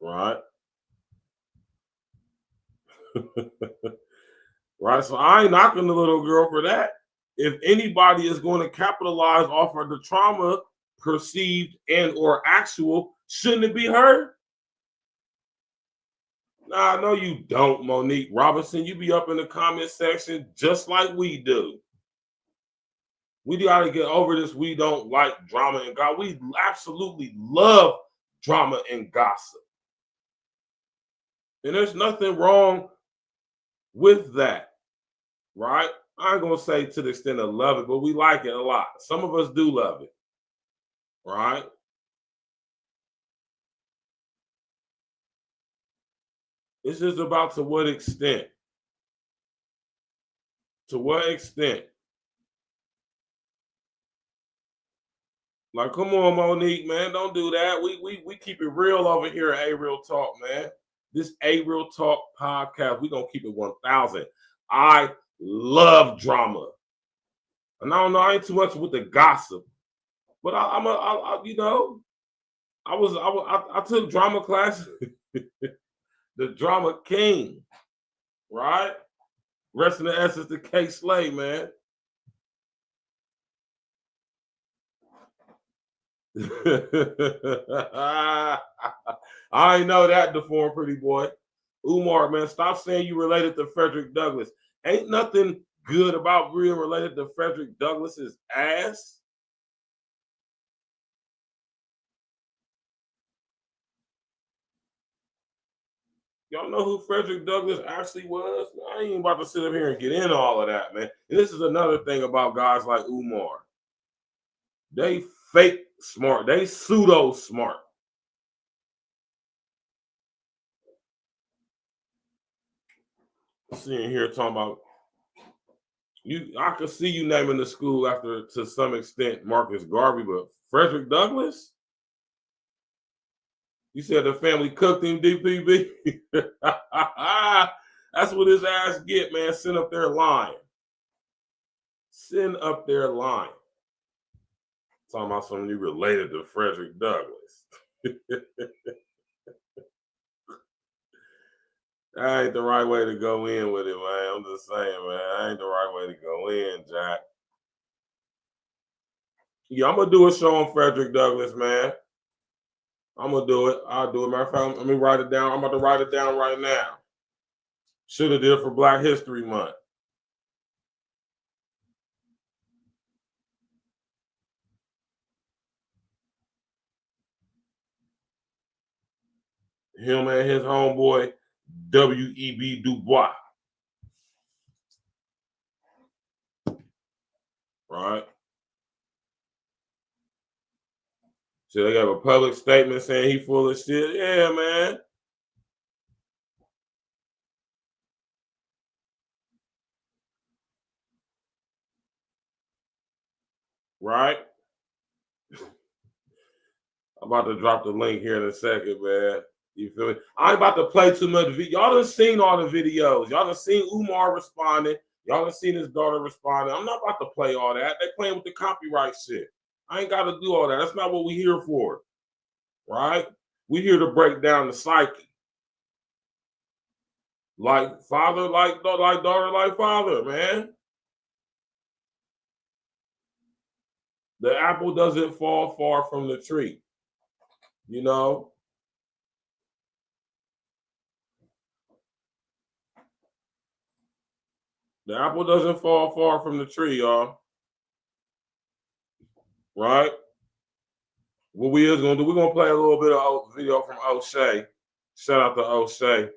Right? Right? So I ain't knocking the little girl for that. If anybody is going to capitalize off of the trauma, perceived and or actual, shouldn't it be her? Nah, no, you don't, Monique Robinson. You be up in the comment section just like we do. We got to get over this. We don't like drama and gossip. We absolutely love drama and gossip. And there's nothing wrong with that, right? I ain't going to say to the extent of love it, but we like it a lot. Some of us do love it, right? It's just about to what extent. To what extent? Like, come on, Monique, man. Don't do that. We keep it real over here at A-Real Talk, man. This A-Real Talk podcast, we're going to keep it 1,000. I love drama. And I don't know, I ain't too much with the gossip. But I you know, I took drama classes. The drama king, right? Rest in the essence to K Slay, man. I ain't know that, deformed pretty boy. Umar, man, stop saying you related to Frederick Douglass. Ain't nothing good about being related to Frederick Douglass's ass? Y'all know who Frederick Douglass actually was? I ain't about to sit up here and get into all of that, man. And this is another thing about guys like Umar. They fake smart. They pseudo smart. Sitting here talking about you. I could see you naming the school after, to some extent, Marcus Garvey, but Frederick Douglass? You said the family cooked him, DPB? That's what his ass get, man. Sitting up there lying. Sitting up there lying. Talking about something you related to Frederick Douglass. That ain't the right way to go in with it, man. I'm just saying, man. That ain't the right way to go in, Jack. Yeah, I'm going to do a show on Frederick Douglass, man. I'm going to do it. I'll do it. Matter of fact, let me write it down. I'm about to write it down right now. Should have did it for Black History Month. Him and his homeboy, W.E.B. Du Bois. Right? So they got a public statement saying he full of shit. Yeah, man. Right? I'm about to drop the link here in a second, man. You feel me? I ain't about to play too much video. Y'all done seen all the videos. Y'all done seen Umar responding. Y'all done seen his daughter responding. I'm not about to play all that. They playing with the copyright shit. I ain't got to do all that. That's not what we here for. Right? We here to break down the psyche. Like father, like daughter, like father, man. The apple doesn't fall far from the tree. You know? The apple doesn't fall far from the tree, y'all. Right? What we is going to do, we're going to play a little bit of video from O'Shea. Shout out to O'Shea.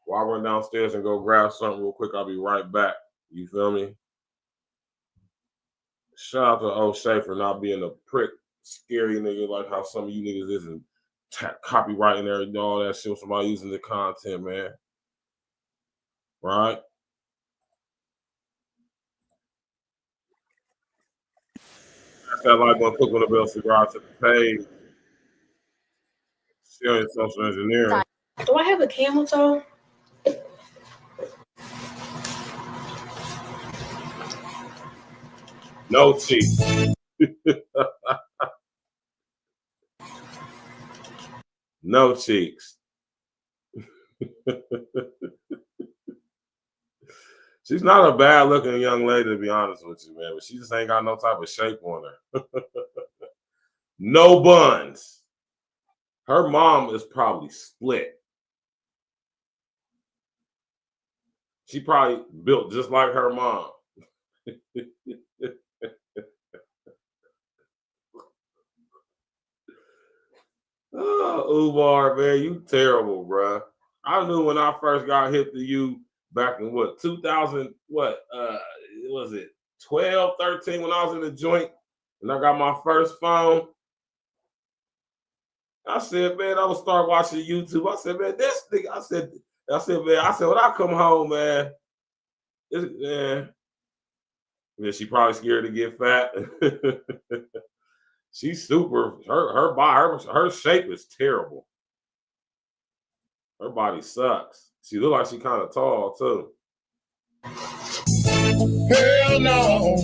While I run downstairs and go grab something real quick, I'll be right back. You feel me? Shout out to O'Shea for not being a prick, scary nigga like how some of you niggas is and copywriting everything, all that shit. Somebody using the content, man. Right? That's that like one, click on the bell, subscribe to the page. Sharing social engineering. Do I have a camel toe? No cheeks. No cheeks. She's not a bad looking young lady, to be honest with you, man, but she just ain't got no type of shape on her. No buns. Her mom is probably split. She probably built just like her mom. Oh, Umar, man, you terrible, bro. I knew when I first got hip to you back in what, 2000, was it 12, 13 when I was in the joint and I got my first phone. I said, man, I would start watching YouTube. I said, man, this thing, I said, when I come home, man, yeah, she probably scared to get fat. She's super. Her shape is terrible. Her body sucks. She look like she kind of tall too. Hell no,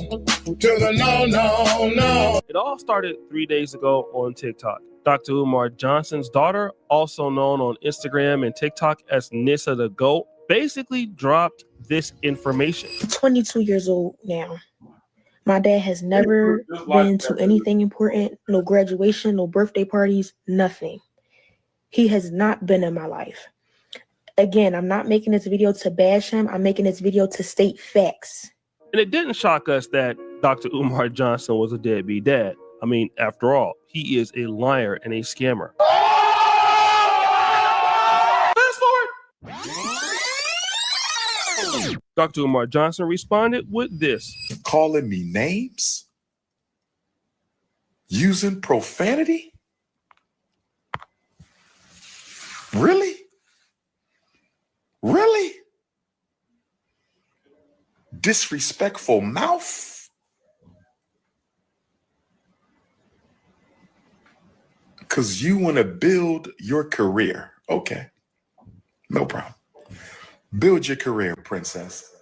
to the no. It all started 3 days ago on TikTok. Dr. Umar Johnson's daughter, also known on Instagram and TikTok as Nissa the Goat, basically dropped this information. 22 years old now. My dad has never been to anything important, no graduation, no birthday parties, nothing. He has not been in my life. Again, I'm not making this video to bash him. I'm making this video to state facts. And it didn't shock us that Dr. Umar Johnson was a deadbeat dad. I mean, after all, he is a liar and a scammer. Fast forward. Dr. Umar Johnson responded with this. Calling me names? Using profanity? Really? Really? Disrespectful mouth? Because you want to build your career. Okay. No problem. Build your career, princess.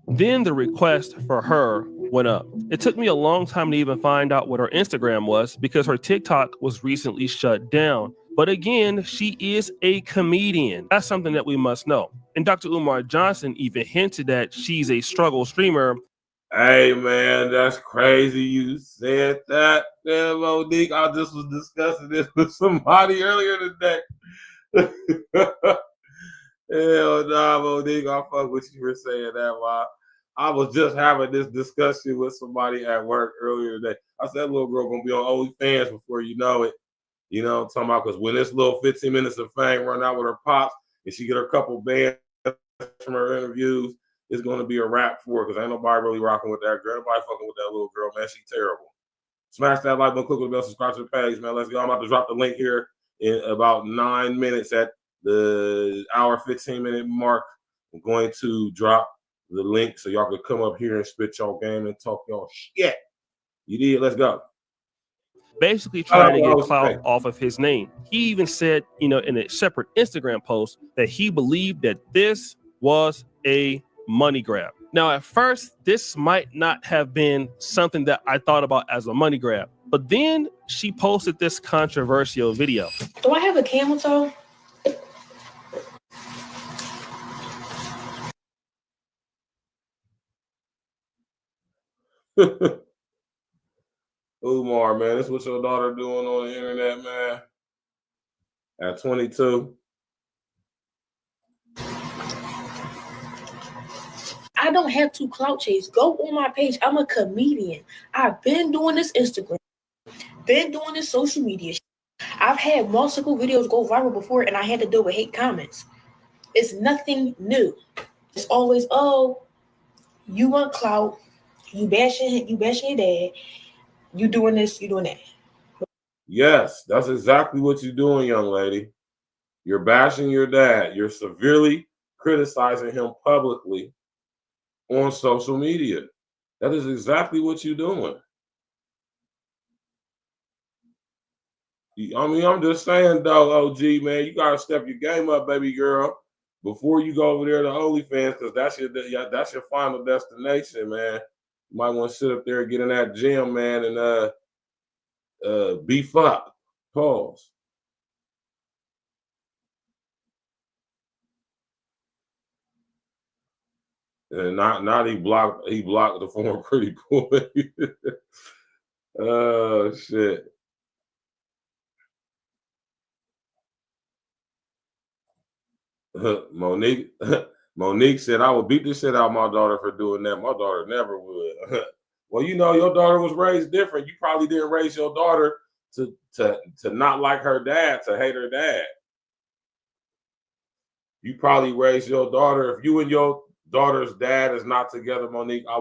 Then the request for her went up. It took me a long time to even find out what her Instagram was because her TikTok was recently shut down. But again, she is a comedian. That's something that we must know. And Dr. Umar Johnson even hinted that she's a struggle streamer. Hey, man, that's crazy you said that. Damn, Monique, I just was discussing this with somebody earlier today. Hell nah, Monique, I fuck with you for saying that, why? I was just having this discussion with somebody at work earlier today. I said, little girl gonna be on OnlyFans before you know it. You know what I'm talking about? Because when this little 15 minutes of fame run out with her pops and she get her couple bands from her interviews, it's going to be a wrap for her because ain't nobody really rocking with that girl. Nobody fucking with that little girl, man. She terrible. Smash that like button, click with the bell, subscribe to the page, man. Let's go. I'm about to drop the link here in about 9 minutes at the hour 15-minute mark. I'm going to drop the link so y'all can come up here and spit y'all game and talk y'all shit. You did. Let's go. Basically trying to get clout off of his name. He even said, in a separate Instagram post that he believed that this was a money grab. Now, at first, this might not have been something that I thought about as a money grab, but then she posted this controversial video. Do I have a camel toe? Umar, man, this is what your daughter doing on the internet, man. At 22. I don't have to clout chase. Go on my page. I'm a comedian. I've been doing this Instagram, been doing this social media. I've had multiple videos go viral before, and I had to deal with hate comments. It's nothing new. It's always, oh, you want clout, you bashing your dad, you doing this, you doing that. Yes, that's exactly what you're doing, young lady. You're bashing your dad. You're severely criticizing him publicly on social media. That is exactly what you're doing. I mean, I'm just saying, though, OG, man, you got to step your game up, baby girl, before you go over there to OnlyFans, because that's your final destination, man. You might want to sit up there and get in that gym, man, and beef up. Pause. And not he blocked the former pretty boy. Oh shit. Monique said, I would beat the shit out of my daughter for doing that. My daughter never would. Well, your daughter was raised different. You probably didn't raise your daughter to not like her dad, to hate her dad. You probably raised your daughter. If you and your daughter's dad is not together, Monique, I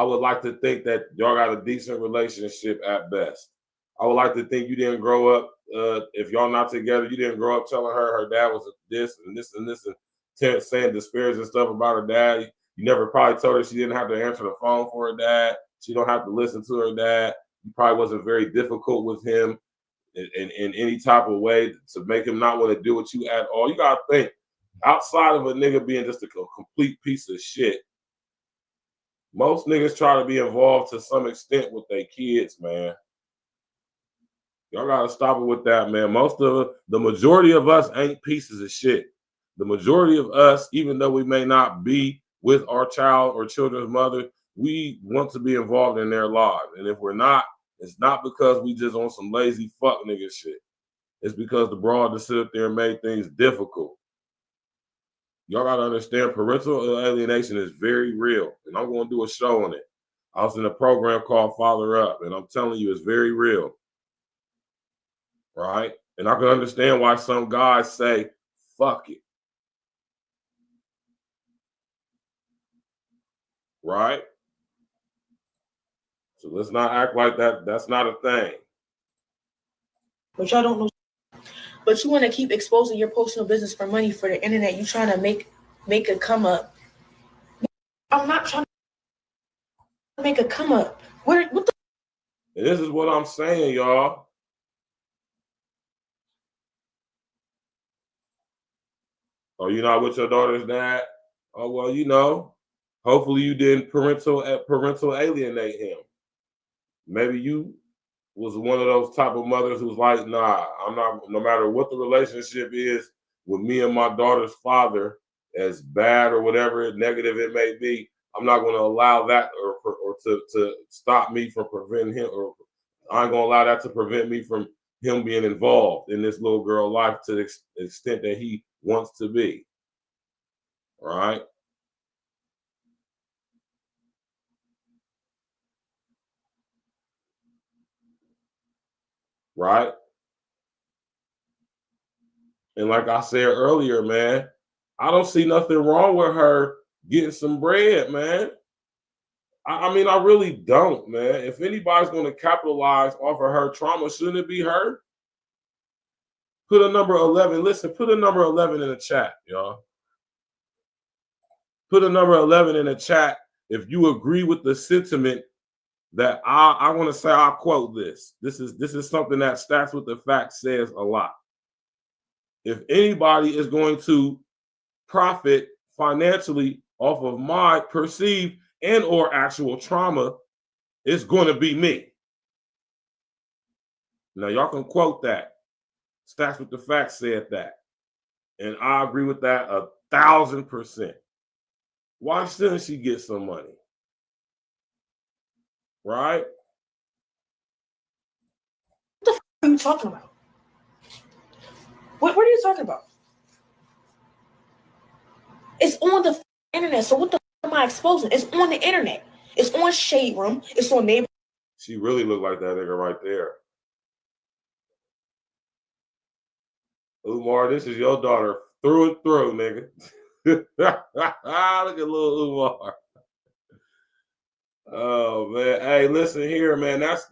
would like to think that y'all got a decent relationship at best. I would like to think you didn't grow up, if y'all not together, you didn't grow up telling her dad was this and this and this and saying disparaging stuff about her dad. You never probably told her she didn't have to answer the phone for her dad. She don't have to listen to her dad. You probably wasn't very difficult with him in any type of way to make him not want to deal with you at all. You got to think, outside of a nigga being just a complete piece of shit, most niggas try to be involved to some extent with their kids, man. Y'all gotta stop it with that, man. The majority of us ain't pieces of shit. The majority of us, even though we may not be with our child or children's mother, we want to be involved in their lives. And if we're not, it's not because we just on some lazy fuck nigga shit. It's because the broad just sit up there and made things difficult. Y'all gotta understand parental alienation is very real. And I'm gonna do a show on it. I was in a program called Father Up, and I'm telling you, it's very real. Right? And I can understand why some guys say, fuck it. Right? So let's not act like that's not a thing. But y'all don't know. But you want to keep exposing your personal business for money for the internet. You trying to make a come up. I'm not trying to make a come up. What the? And this is what I'm saying, y'all. Oh, you're not with your daughter's dad? Oh, well, you know, hopefully you didn't parental alienate him. Maybe you was one of those type of mothers who's like, nah, I'm not, no matter what the relationship is with me and my daughter's father, as bad or whatever negative it may be, I'm not going to allow that or to stop me from preventing him, or I ain't going to allow that to prevent me from him being involved in this little girl life to the extent that he wants to be. Right? Right? And like I said earlier, man, I don't see nothing wrong with her getting some bread, man. I mean, I really don't, man. If anybody's going to capitalize off of her trauma, shouldn't it be her? Put a number 11. Listen, put a number 11 in the chat, y'all. Put a number 11 in the chat if you agree with the sentiment that I want to say. I'll quote this. This is something that Stats with the Facts says a lot. If anybody is going to profit financially off of my perceived and or actual trauma, it's going to be me. Now, y'all can quote that. Stats with the Facts said that. And I agree with that 1,000%. Why shouldn't she get some money? Right? What the f are you talking about? What are you talking about? It's on the internet. So what the f am I exposing? It's on the internet. It's on Shade Room. It's on neighbor. She really looked like that nigga right there. Umar, this is your daughter through and through, nigga. Look at little Umar. Oh man, hey, listen here, man. That's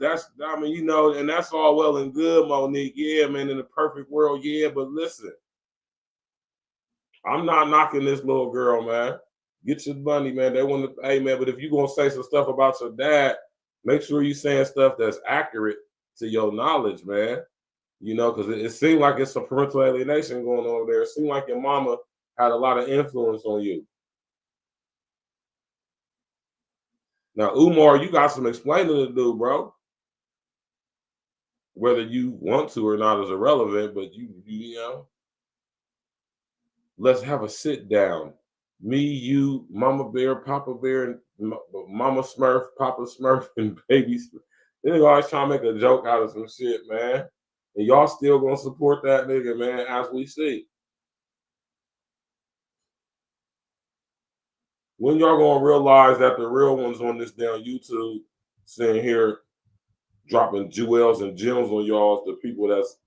I mean, you know, and that's all well and good, Monique. Yeah, man, in the perfect world, yeah. But listen, I'm not knocking this little girl, man. Get your money, man. They want to, hey, man. But if you're gonna say some stuff about your dad, make sure you're saying stuff that's accurate to your knowledge, man. You know, because it seemed like it's some parental alienation going on over there. It seemed like your mama had a lot of influence on you. Now, Umar, you got some explaining to do, bro. Whether you want to or not is irrelevant, but you know, let's have a sit down. Me, you, Mama Bear, Papa Bear, and Mama Smurf, Papa Smurf, and Baby Smurf. They always trying to make a joke out of some shit, man. And y'all still gonna support that nigga, man, as we see. When y'all gonna realize that the real ones on this damn YouTube sitting here dropping jewels and gems on y'all is the people that's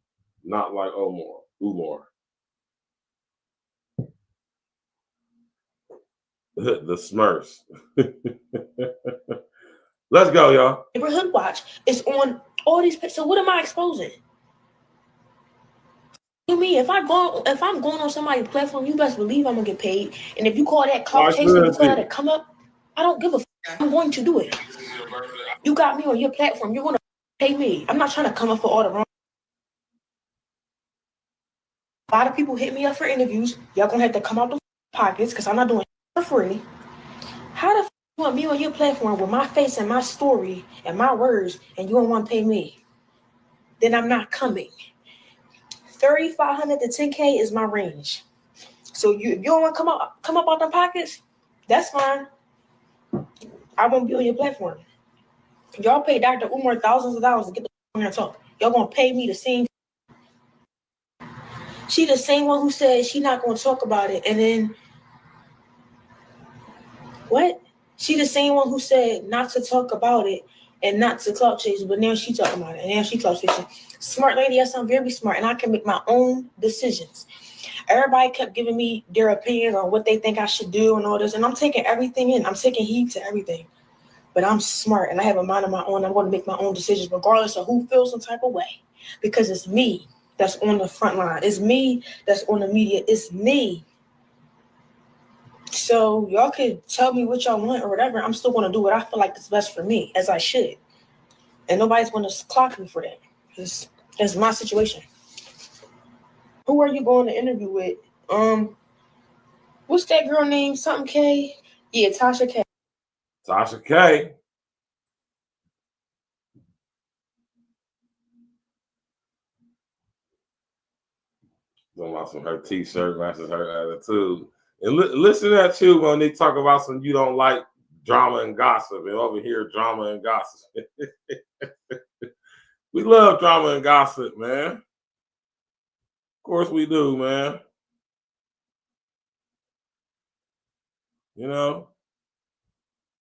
not like Umar. The Smurfs. Let's go, y'all. Neighborhood Watch is on all these. So what am I exposing? You mean if I'm going on somebody's platform, you best believe I'm gonna get paid. And if you call that clout chasing, you call that a come up, I don't give a f. I'm going to do it. You got me on your platform, you're gonna pay me. I'm not trying to come up for all the wrong. A lot of people hit me up for interviews. Y'all gonna have to come out the pockets because I'm not doing it for free. How the f you want me on your platform with my face and my story and my words, and you don't want to pay me? Then I'm not coming. 3,500 to 10K is my range. So if you don't want to come up out the pockets, that's fine. I won't be on your platform. Y'all pay Dr. Umar thousands of dollars to get the on here and talk. Y'all gonna pay me the same. She the same one who said she not gonna talk about it, and then What? She the same one who said not to talk about it and not to clout chase, but now she talking about it and now she clout chasing. Smart lady, yes, I'm very smart and I can make my own decisions. Everybody kept giving me their opinion on what they think I should do and all this, and I'm taking everything in. I'm taking heed to everything. But I'm smart and I have a mind of my own. I'm going to make my own decisions regardless of who feels some type of way, because it's me that's on the front line. It's me that's on the media. It's me. So y'all could tell me what y'all want or whatever. I'm still going to do what I feel like is best for me, as I should. And nobody's going to clock me for that. That's my situation. Who are you going to interview with? What's that girl name? Something K? Yeah, Tasha K. Tasha K. Talking about some her t-shirt matches her attitude. And listen to that too when they talk about some you don't like drama and gossip, and over here drama and gossip. We love drama and gossip, man. Of course we do, man. You know,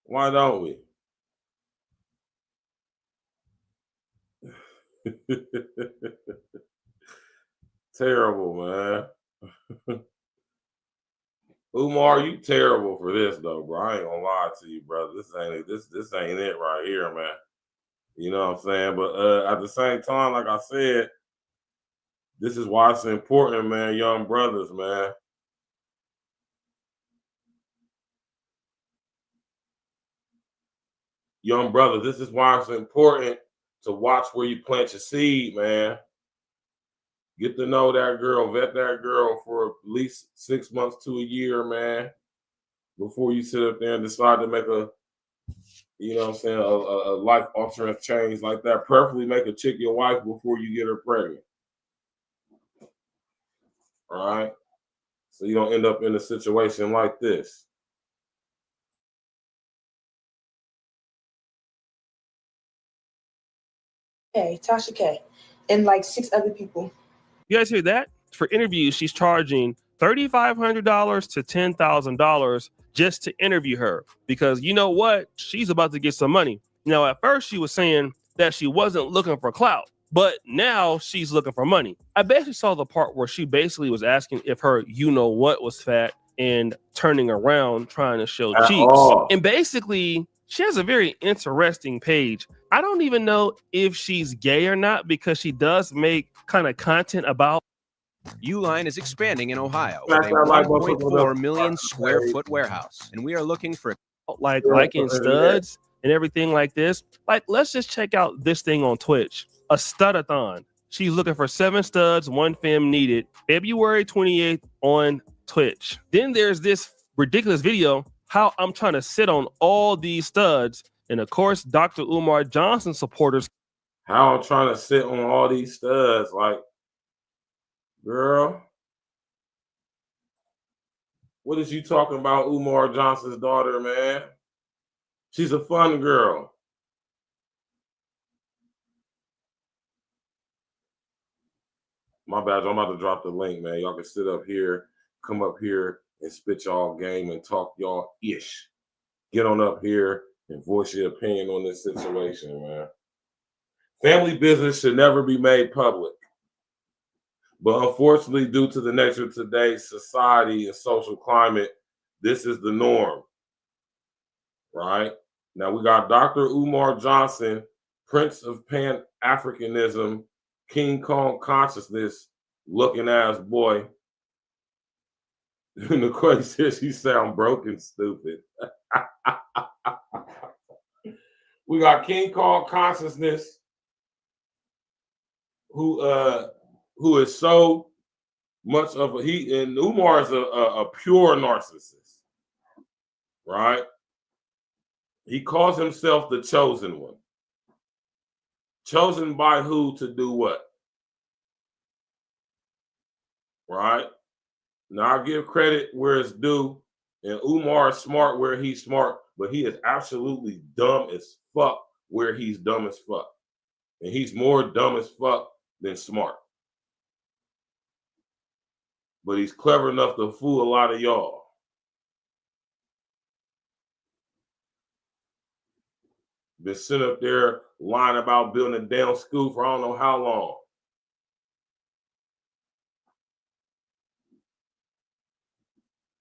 why don't we? Terrible, man. Umar, you terrible for this though, bro. I ain't gonna lie to you, brother. This ain't it right here, man. You know what I'm saying? But at the same time, like I said, this is why it's important, man. Young brothers, man. Young brothers, this is why it's important to watch where you plant your seed, man. Get to know that girl, vet that girl for at least 6 months to a year, man, before you sit up there and decide to make a, you know what I'm saying, a life-altering change like that. Preferably make a chick your wife before you get her pregnant. All right? So you don't end up in a situation like this. K, Tasha K, and like 6 other people. You guys hear that? For interviews, she's charging $3,500 to $10,000 just to interview her, because you know what? She's about to get some money. Now, at first, she was saying that she wasn't looking for clout, but now she's looking for money. I basically saw the part where she basically was asking if her you know what was fat and turning around trying to show cheeks. And basically, she has a very interesting page. I don't even know if she's gay or not, because she does make kind of content about. Uline is expanding in Ohio with a 1.4 million square foot warehouse, and we are looking for liking studs and everything like this. Like, let's just check out this thing on Twitch, a studathon. She's looking for 7 studs, 1 femme needed, February 28th on Twitch. Then there's this ridiculous video, how I'm trying to sit on all these studs. And of course, Dr. Umar Johnson supporters. How I'm trying to sit on all these studs, like, girl, what is you talking about, Umar Johnson's daughter, man? She's a fun girl. My bad, I'm about to drop the link, man. Y'all can sit up here, come up here and spit y'all game and talk y'all ish. Get on up here and voice your opinion on this situation, man. Family business should never be made public. But unfortunately, due to the nature of today's society and social climate, this is the norm, right? Now we got Dr. Umar Johnson, Prince of Pan-Africanism, King Kong consciousness, looking ass boy. And the question says she sound broken, stupid. We got King Kong consciousness, who is so much of and Umar is a pure narcissist, right? He calls himself the chosen one. Chosen by who to do what? Right? Now I give credit where it's due, and Umar is smart where he's smart, but he is absolutely dumb as fuck where he's dumb as fuck. And he's more dumb as fuck than smart. But he's clever enough to fool a lot of y'all. Been sitting up there lying about building a damn school for I don't know how long.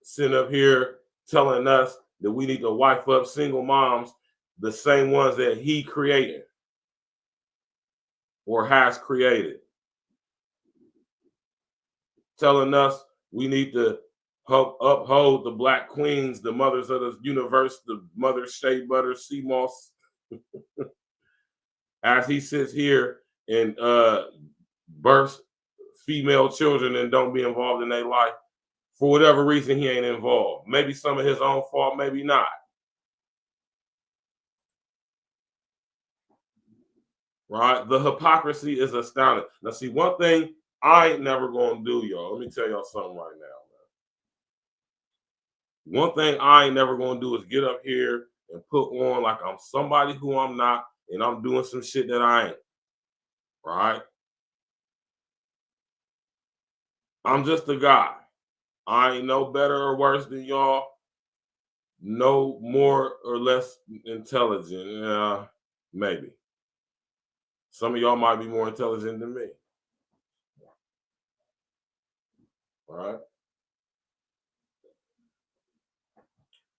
Sitting up here telling us that we need to wife up single moms, the same ones that he created or has created. Telling us we need to uphold the Black queens, the mothers of the universe, the mother Shea Butter, Sea Moss, as he sits here and births female children and don't be involved in their life. For whatever reason, he ain't involved. Maybe some of his own fault, maybe not. Right? The hypocrisy is astounding. Now, see, one thing I ain't never going to do, y'all. Let me tell y'all something right now, man. One thing I ain't never going to do is get up here and put on like I'm somebody who I'm not and I'm doing some shit that I ain't. Right? I'm just a guy. I ain't no better or worse than y'all. No more or less intelligent. Maybe. Some of y'all might be more intelligent than me. All right.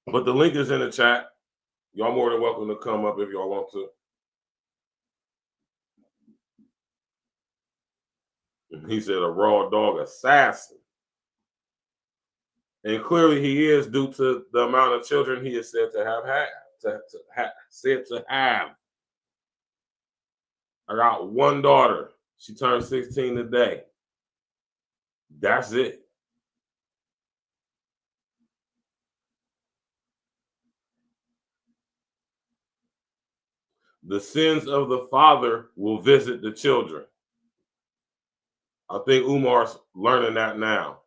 But the link is in the chat. Y'all more than welcome to come up if y'all want to. He said a raw dog assassin. And clearly he is, due to the amount of children he is said to have had. Said to have. I got one daughter. She turned 16 today. That's it. The sins of the father will visit the children. I think Umar's learning that now.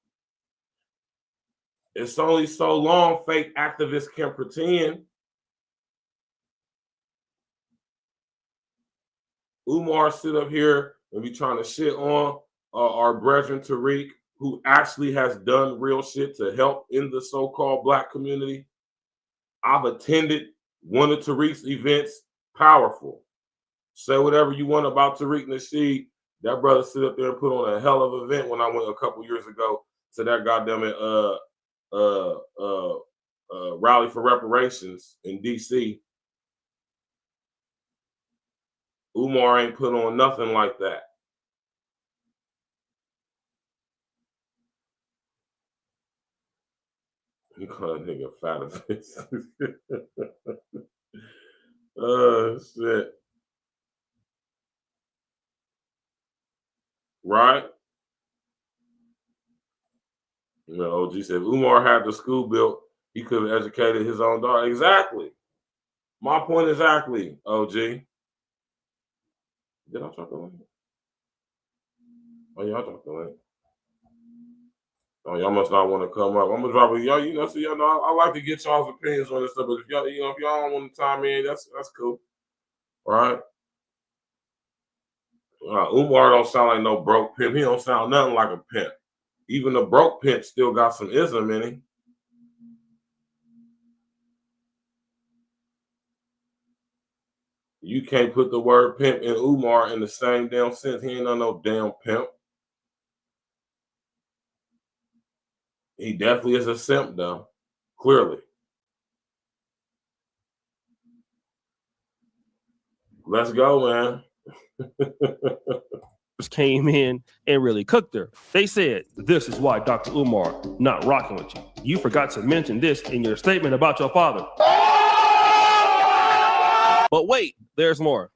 It's only so long fake activists can pretend. Umar sit up here and be trying to shit on our brethren Tariq, who actually has done real shit to help in the so-called Black community. I've attended one of Tariq's events. Powerful. Say whatever you want about Tariq Nasheed. That brother sit up there and put on a hell of an event when I went a couple years ago to that goddamn rally for reparations in DC. Umar ain't put on nothing like that. You call that nigga fat as this. Oh, shit. Right? You know, OG said, Umar had the school built, he could have educated his own daughter. Exactly. My point exactly, OG. Did I talk the link? Oh, y'all talk the link. Oh, y'all must not want to come up. I'm gonna drop it. Y'all, y'all know, I like to get y'all's opinions on this stuff, but if y'all, if y'all don't want to time in, that's cool. All right. Umar don't sound like no broke pimp. He don't sound nothing like a pimp. Even the broke pimp still got some ism in him. You can't put the word pimp and Umar in the same damn sense. He ain't no damn pimp. He definitely is a simp, though. Clearly. Let's go, man. Came in and really cooked her. They said, this is why Dr. Umar not rocking with you. You forgot to mention this in your statement about your father. But wait, there's more.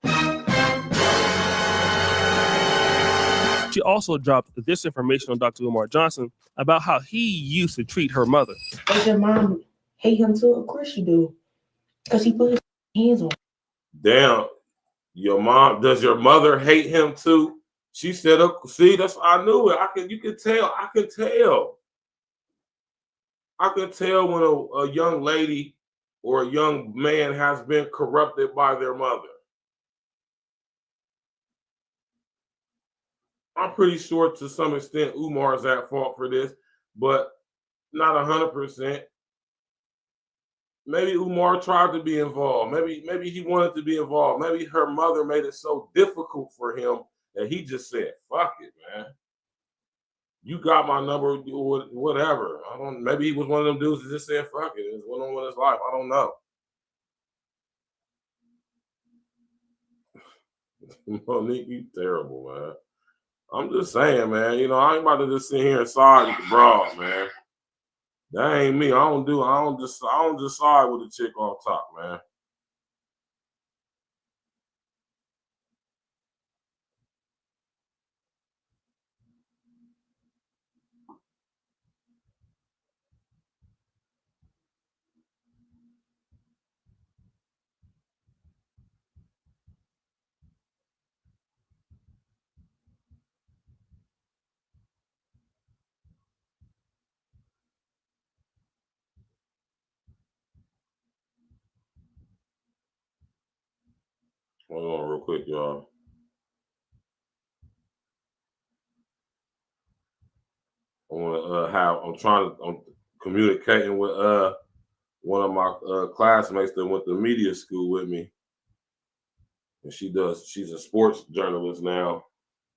She also dropped this information on Dr. Umar Johnson about how he used to treat her mother. Does your mom hate him too? Of course you do. Because he put his hands on her. Damn. Does your mother hate him too? She said, see, I knew it. You can tell. I can tell. I can tell when a young lady or a young man has been corrupted by their mother. I'm pretty sure to some extent Umar is at fault for this, but not 100%. Maybe Umar tried to be involved. Maybe he wanted to be involved. Maybe her mother made it so difficult for him that he just said, "Fuck it, man. You got my number, whatever." I don't. Maybe he was one of them dudes that just said, "Fuck it." It went on with his life. I don't know. Monique, you terrible, man. I'm just saying, man. You know, I ain't about to just sit here and side with the broad, man. That ain't me. I don't just side with the chick off top, man. Hold on real quick, y'all. I'm communicating with one of my classmates that went to media school with me. And she's a sports journalist now.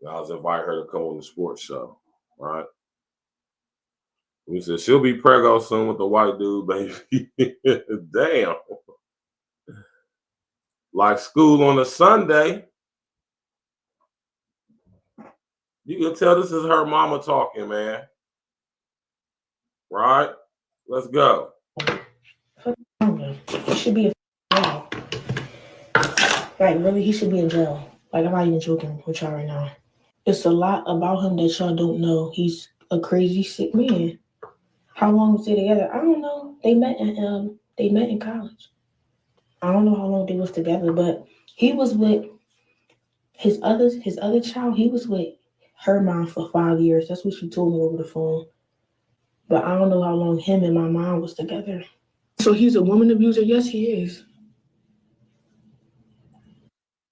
And I was inviting her to come on the sports show. All right. We said she'll be preggo soon with the white dude, baby. Damn. Like school on a Sunday. You can tell this is her mama talking, man. Right? Let's go. He should be in jail. Like, really, he should be in jail. Like, I'm not even joking with y'all right now. It's a lot about him that y'all don't know. He's a crazy, sick man. How long was they together? I don't know. They met in college. I don't know how long they was together, but he was with his other child. He was with her mom for 5 years. That's what she told me over the phone. But I don't know how long him and my mom was together. So he's a woman abuser? Yes, he is.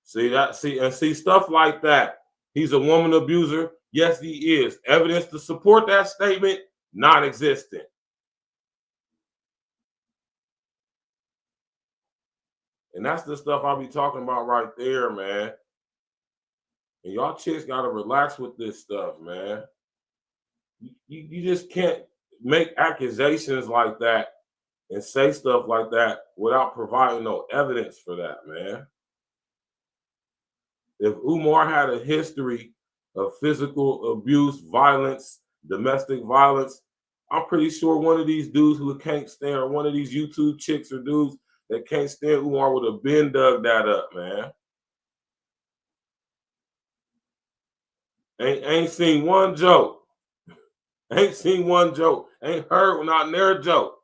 See stuff like that. He's a woman abuser. Yes, he is. Evidence to support that statement, non-existent. And that's the stuff I'll be talking about right there, man. And y'all chicks gotta relax with this stuff, man. You just can't make accusations like that and say stuff like that without providing no evidence for that, man. If Umar had a history of physical abuse, violence, domestic violence, I'm pretty sure one of these dudes who can't stand, or one of these YouTube chicks or dudes that can't stand Umar would have been dug that up, man. Ain't seen one joke. Ain't seen one joke. Ain't heard not near a joke.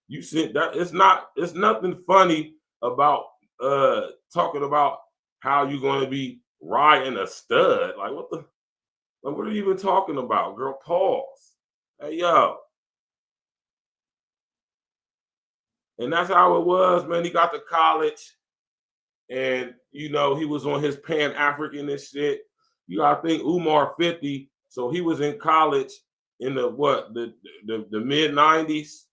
You see that it's nothing funny about talking about how you're gonna be riding a stud. Like what are you even talking about, girl? Pause. Hey yo. And that's how it was, man. He got to college and you know he was on his Pan-African and shit. You gotta think Umar 50, so he was in college in the mid 90s.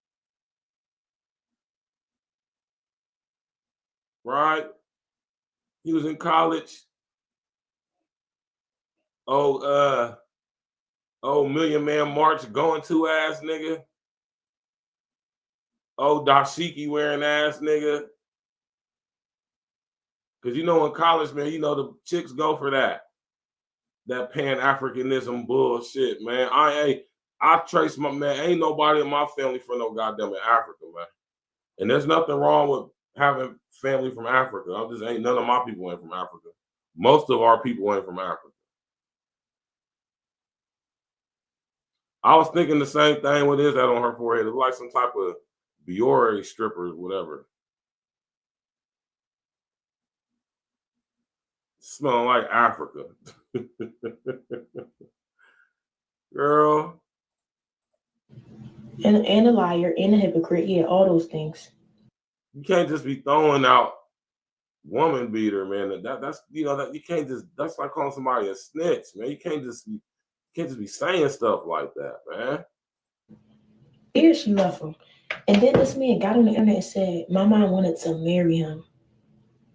Right? He was in college. Million Man March going to ass nigga. Dashiki wearing ass nigga. Because you know in college, man, you know the chicks go for that Pan-Africanism bullshit, man. I trace my man. Ain't nobody in my family from no goddamn Africa, man. And there's nothing wrong with having family from Africa. Ain't none of my people ain't from Africa. Most of our people ain't from Africa. I was thinking the same thing. What is that on her forehead? It's like some type of Biore stripper, whatever. Smelling like Africa. Girl. And a liar and a hypocrite. Yeah, all those things. You can't just be throwing out woman beater, man. That's you know that you can't just that's like calling somebody a snitch, man. You can't just be saying stuff like that, man. Yeah, she left him. And then this man got on the internet and said, my mom wanted to marry him.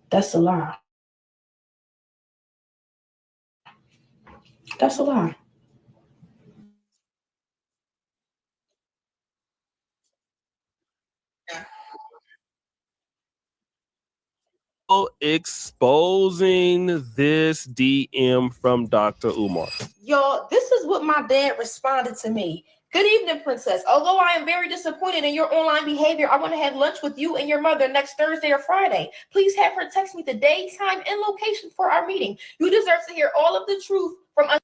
That's a lie. That's a lie. Exposing this DM from Dr. Umar. Y'all, this is what my dad responded to me. Good evening, Princess. Although I am very disappointed in your online behavior, I want to have lunch with you and your mother next Thursday or Friday. Please have her text me the day, time, and location for our meeting. You deserve to hear all of the truth from us.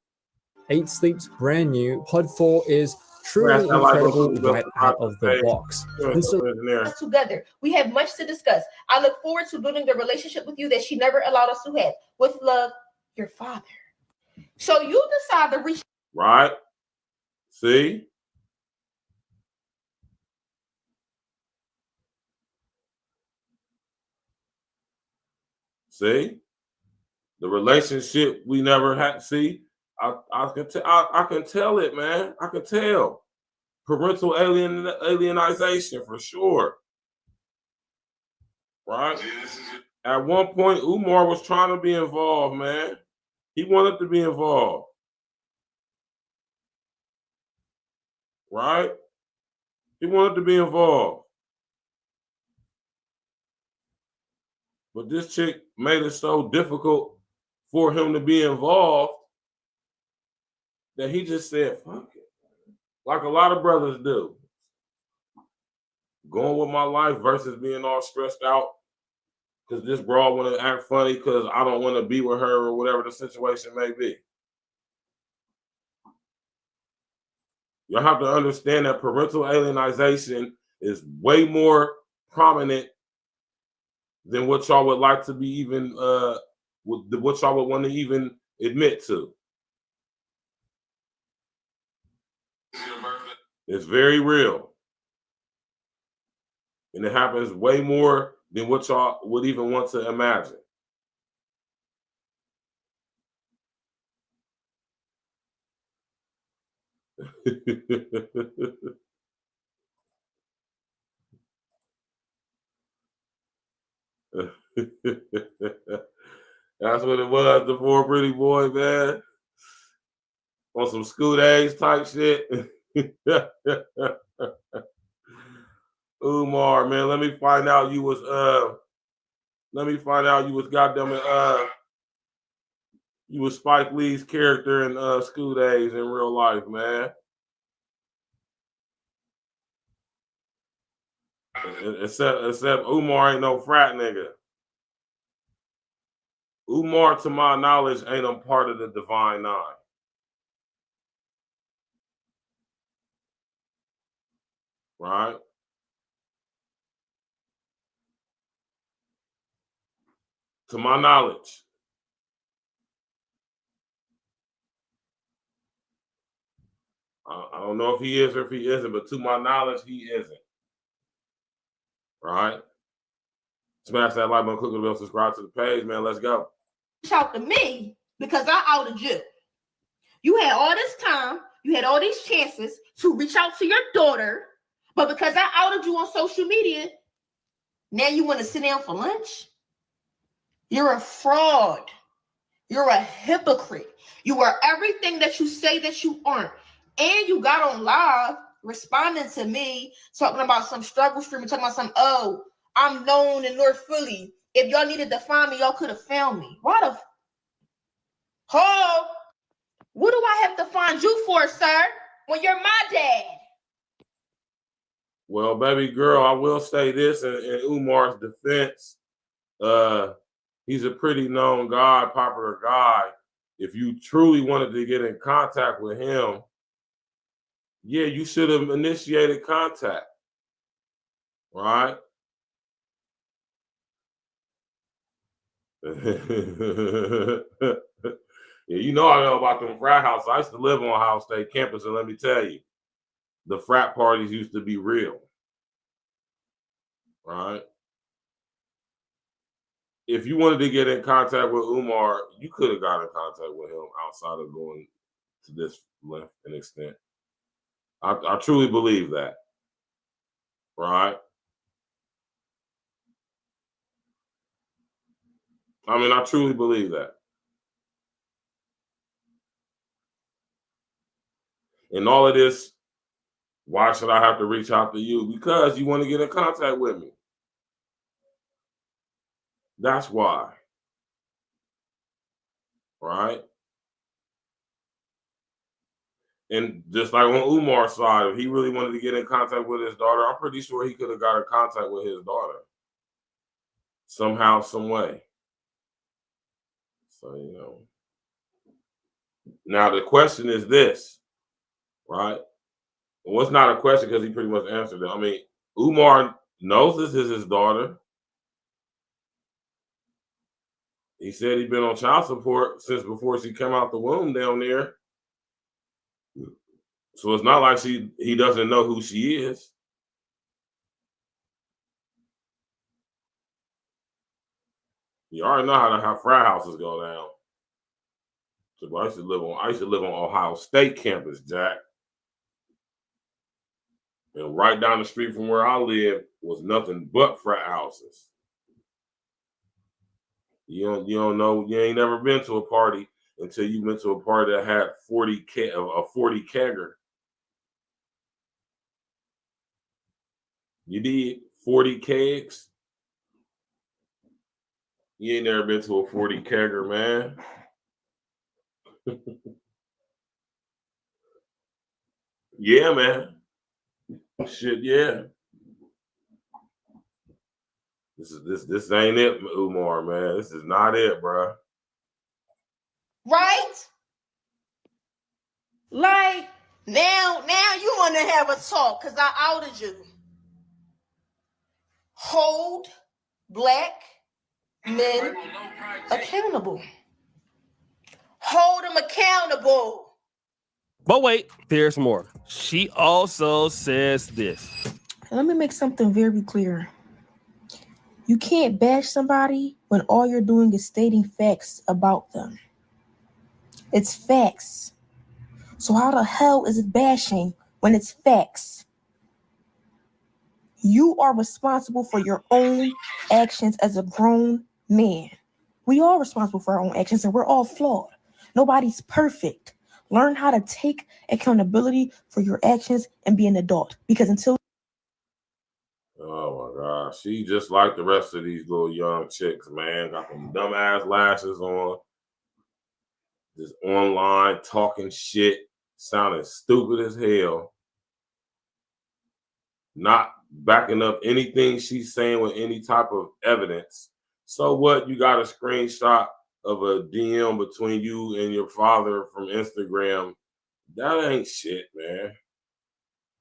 8 Sleep's brand new Pod 4 is truly incredible right out of the box. And so together, we have much to discuss. I look forward to building the relationship with you that she never allowed us to have. With love, your father. So you decide to reach. Right. See? See? The relationship we never had. See? I can tell it, man. I can tell. Parental alienization for sure. Right? At one point, Umar was trying to be involved, man. He wanted to be involved. Right? He wanted to be involved. But this chick made it so difficult for him to be involved that he just said, fuck it. Like a lot of brothers do. Going with my life versus being all stressed out because this broad want to act funny because I don't want to be with her or whatever the situation may be. You have to understand that parental alienization is way more prominent than what y'all would like to be even, what y'all would want to even admit to. It's very real. And it happens way more than what y'all would even want to imagine. That's what it was, the poor pretty boy, man. On some school days type shit. Umar, man, let me find out you was goddamn it, you was Spike Lee's character in School Days in real life, man. Except Umar ain't no frat nigga. Umar, to my knowledge, ain't a part of the Divine Nine. Right? To my knowledge. I don't know if he is or if he isn't, but to my knowledge, he isn't. Right? Smash that like button, click the bell, subscribe to the page, man. Let's go. Reach out to me because I outed you. You had all this time, you had all these chances to reach out to your daughter, but because I outed you on social media, now you want to sit down for lunch? You're a fraud. You're a hypocrite. You are everything that you say that you aren't. And you got on live responding to me, talking about some struggle stream and talking about some, oh, I'm known in North Philly. If y'all needed to find me, y'all could have found me. What the? What do I have to find you for, sir, when you're my dad? Well, baby girl, I will say this in Umar's defense. He's a pretty known guy, popular guy. If you truly wanted to get in contact with him, yeah, you should have initiated contact. Right? Yeah, you know I know about them frat houses. I used to live on Ohio State campus, and let me tell you, the frat parties used to be real. Right? If you wanted to get in contact with Umar, you could have got in contact with him outside of going to this length and extent. I truly believe that. Right? I mean, I truly believe that. And all of this, why should I have to reach out to you? Because you want to get in contact with me. That's why. Right? And just like on Umar's side, if he really wanted to get in contact with his daughter, I'm pretty sure he could have got in contact with his daughter. Somehow, some way. So, you know. Now, the question is this, right? Well, it's not a question because he pretty much answered it. I mean, Umar knows this is his daughter. He said he'd been on child support since before she came out the womb down there. So it's not like he doesn't know who she is. You already know how frat houses go down. So I used to live on Ohio State campus, Jack. And right down the street from where I live was nothing but frat houses. You don't know, you ain't never been to a party until you went to a party that had 40 kegger. You did 40 kegs. You ain't never been to a 40 kegger, man. Yeah, man. Shit, yeah. This ain't it, Umar, man. This is not it, bro. Right? Like now you want to have a talk because I outed you. Hold black men accountable. Hold them accountable. But wait, there's more. She also says this. Let me make something very clear. You can't bash somebody when all you're doing is stating facts about them. It's facts. So how the hell is it bashing when it's facts? You are responsible for your own actions as a grown man. We are responsible for our own actions and we're all flawed. Nobody's perfect. Learn how to take accountability for your actions and be an adult. Because until... Oh my gosh. She just like the rest of these little young chicks, man. Got them dumbass lashes on. Just online talking shit, sounding stupid as hell. Not backing up anything she's saying with any type of evidence. So what? You got a screenshot of a DM between you and your father from Instagram. That ain't shit, man.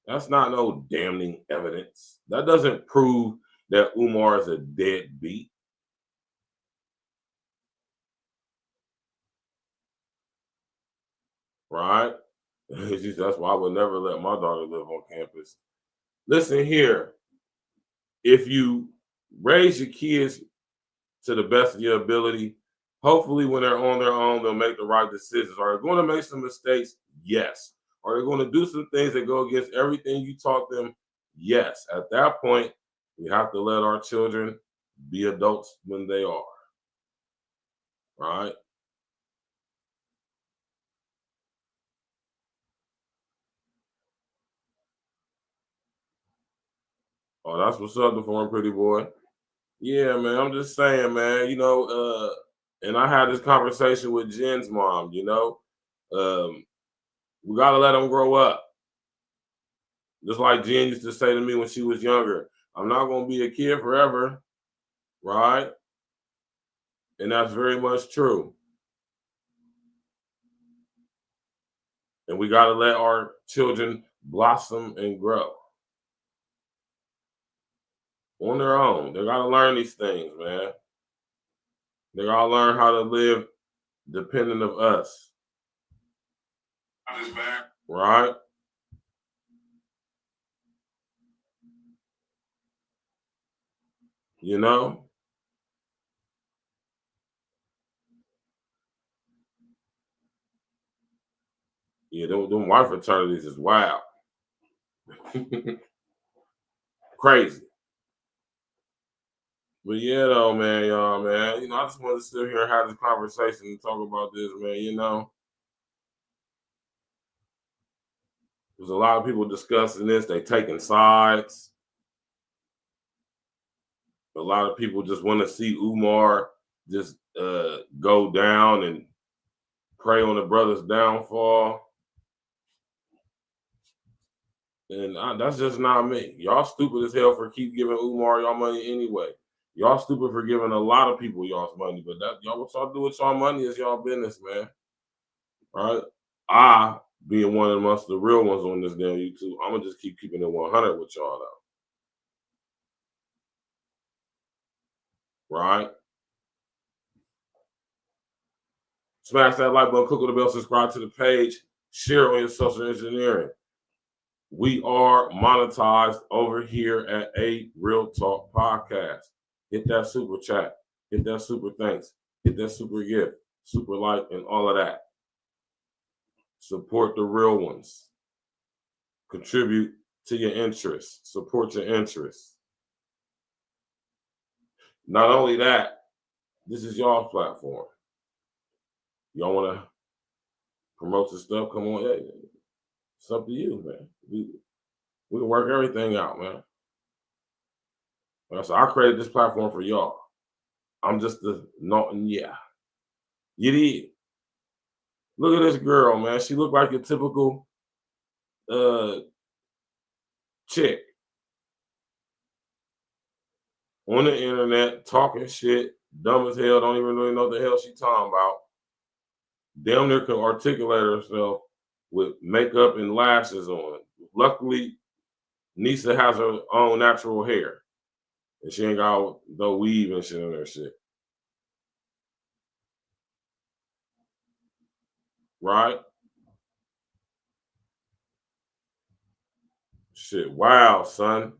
That's not no damning evidence. That doesn't prove that Umar is a deadbeat. Right? That's why I would never let my daughter live on campus. Listen here. If you raise your kids to the best of your ability, hopefully when they're on their own, they'll make the right decisions. Are they going to make some mistakes? Yes. Are they going to do some things that go against everything you taught them? Yes. At that point, we have to let our children be adults when they are. Right? Oh, that's what's up, the foreign pretty boy. Yeah, man. I'm just saying, man. And I had this conversation with Jen's mom. We gotta let them grow up. Just like Jen used to say to me when she was younger, I'm not gonna be a kid forever, right? And that's very much true. And we gotta let our children blossom and grow on their own. They gotta learn these things, man. They gotta learn how to live dependent of us. Right? You know? Yeah, them white fraternities is wild. Crazy. But yeah, though, man, y'all, man. You know, I just wanted to sit here and have this conversation and talk about this, man. You know, there's a lot of people discussing this. They taking sides. A lot of people just want to see Umar just go down and pray on the brother's downfall. And that's just not me. Y'all stupid as hell for keep giving Umar y'all money anyway. Y'all stupid for giving a lot of people y'all's money, but that y'all what y'all do with y'all money is y'all business, man. Right? I, being one amongst the real ones on this damn YouTube, I'm gonna just keep keeping it 100 with y'all though. Right? Smash that like button, click on the bell, subscribe to the page, share on your social engineering. We are monetized over here at A Real Talk Podcast. Hit that super chat, hit that super thanks, hit that super gift, super like, and all of that. Support the real ones. Contribute to your interests. Support your interests. Not only that, this is y'all's platform. Y'all want to promote the stuff? Come on, hey, it's up to you, man. We can work everything out, man. So I created this platform for y'all. I'm just yeah. You did. Look at this girl, man. She looked like a typical chick on the internet talking shit, dumb as hell, don't even really know what the hell she talking about. Damn near can articulate herself with makeup and lashes on. Luckily, Nisa has her own natural hair. And she ain't got no weave and shit on her shit. Right? Shit, wow, son.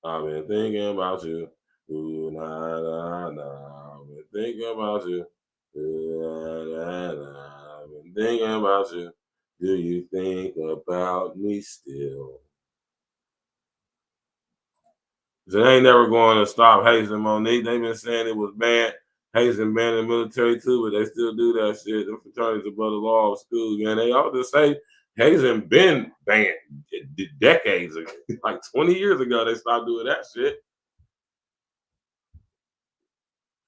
I've been thinking about you. Ooh, nah, nah, nah. I've been thinking about you. Ooh, nah, nah, nah. I've been thinking about you. Do you think about me still? So they ain't never going to stop hazing Monique. They've been saying it was banned, hazing banned in the military too, but they still do that shit. The fraternities above the law of school, man. They all just say hazing been banned decades ago, like 20 years ago. They stopped doing that shit.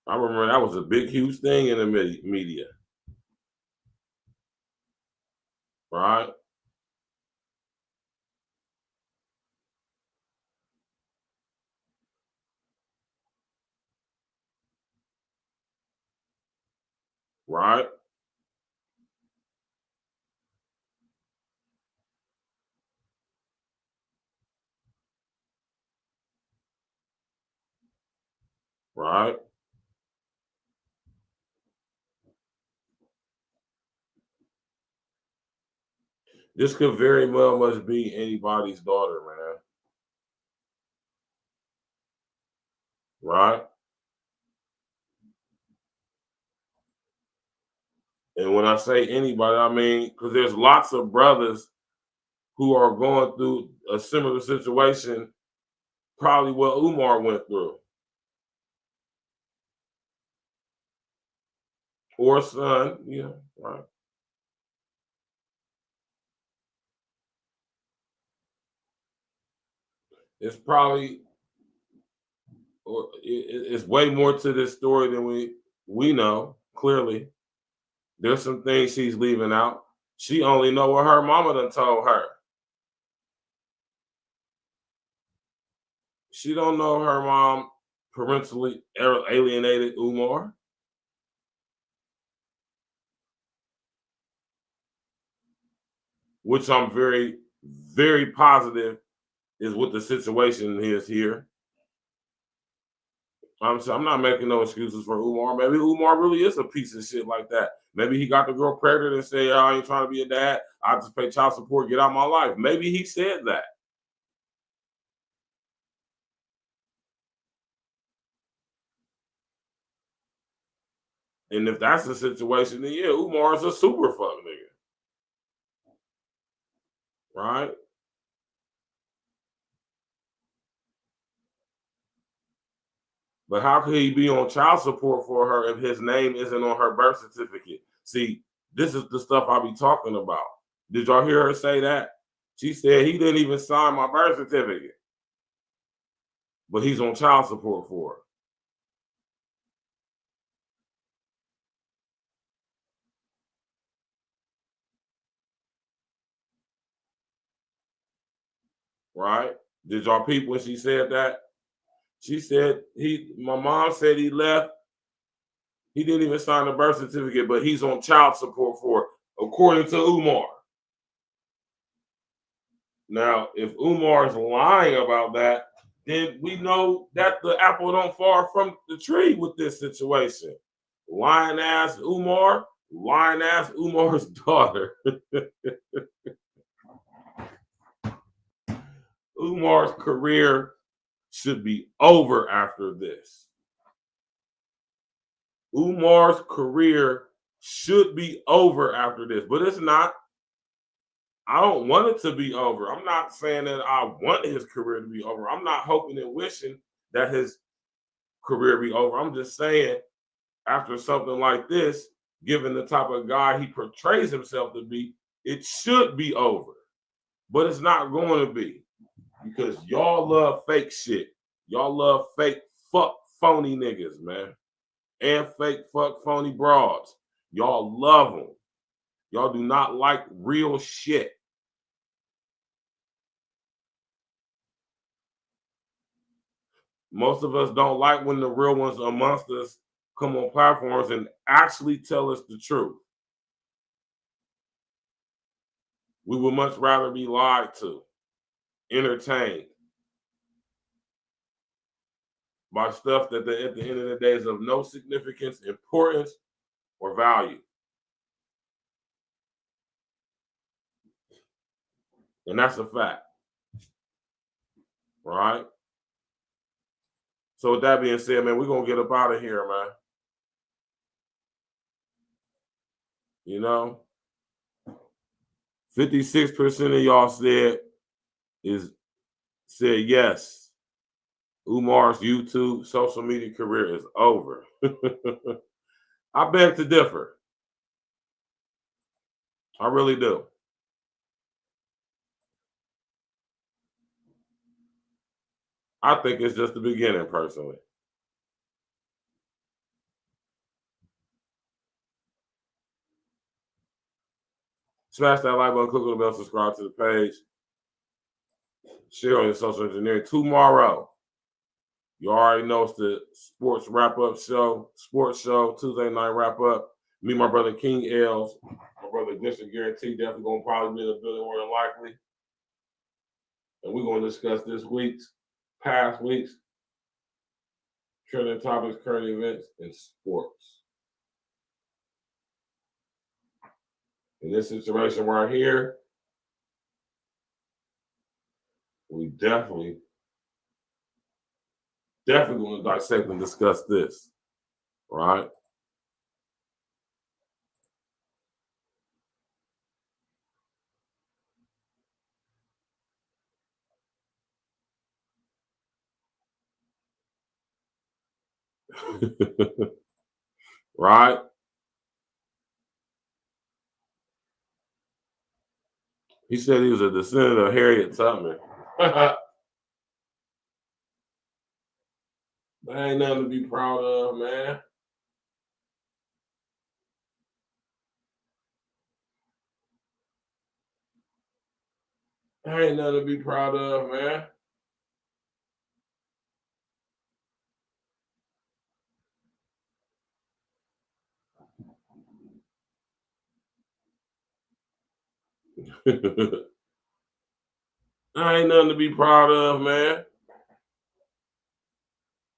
I remember that was a big, huge thing in the media. Right? Right? Right? This could very well much be anybody's daughter, man. Right? And when I say anybody, I mean, because there's lots of brothers who are going through a similar situation, probably what Umar went through. Or son, you know, right? It's probably, or it's way more to this story than we know, clearly. There's some things she's leaving out. She only know what her mama done told her. She don't know her mom parentally alienated Umar. Which I'm very, very positive is what the situation is here. I'm not making no excuses for Umar. Maybe Umar really is a piece of shit like that. Maybe he got the girl pregnant and said, I ain't trying to be a dad. I just pay child support, get out of my life. Maybe he said that. And if that's the situation, then yeah, Umar's a super fuck nigga. Right? But how could he be on child support for her if his name isn't on her birth certificate? See, this is the stuff I be talking about. Did y'all hear her say that? She said he didn't even sign my birth certificate, but he's on child support for her. Right? Did y'all peep when she said that? She said my mom said he left. He didn't even sign the birth certificate, but he's on child support for it, according to Umar. Now, if Umar is lying about that, then we know that the apple don't fall from the tree with this situation. Lying ass Umar's daughter. Umar's career should be over after this. Umar's career should be over after this, but it's not. I don't want it to be over. I'm not saying that I want his career to be over. I'm not hoping and wishing that his career be over. I'm just saying, after something like this, given the type of guy he portrays himself to be, it should be over. But it's not going to be, because y'all love fake shit. Y'all love fake fuck phony niggas, man. And fake fuck phony broads. Y'all love them. Y'all do not like real shit. Most of us don't like when the real ones amongst us come on platforms and actually tell us the truth. We would much rather be lied to, entertained by stuff that at the end of the day is of no significance, importance, or value. And that's a fact. Right? So with that being said, man, we're going to get up out of here, man. You know, 56% of y'all said yes. Umar's YouTube social media career is over. I beg to differ. I really do. I think it's just the beginning, personally. Smash that like button, click on the bell, subscribe to the page. Share on your social engineering. Tomorrow, you already know it's the sports wrap-up show, sports show, Tuesday night wrap-up. Me, my brother King Els, my brother Glitcher Guarantee, definitely going to probably be in the building more than likely. And we're going to discuss this week's, past week's, trending topics, current events, and sports. In this situation right here, we definitely going to dissect and discuss this, right? Right? He said he was a descendant of Harriet Tubman. That ain't nothing to be proud of, man. That ain't nothing to be proud of, man. That ain't nothing to be proud of, man.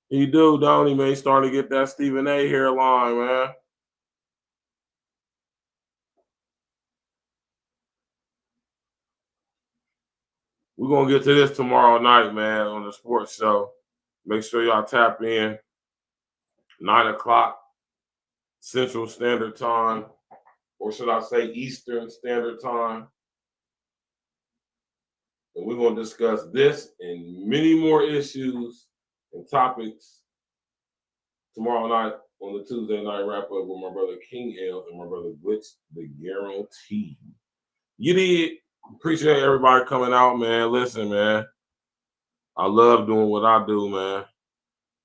He do, don't he, man? He's starting to get that Stephen A. hairline, man. We're going to get to this tomorrow night, man, on the sports show. Make sure y'all tap in. 9 o'clock Central Standard Time, or should I say Eastern Standard Time. And we're going to discuss this and many more issues and topics tomorrow night on the Tuesday night wrap up with my brother King L and my brother Glitch the Guarantee. You did. Appreciate everybody coming out, man. Listen, man. I love doing what I do, man.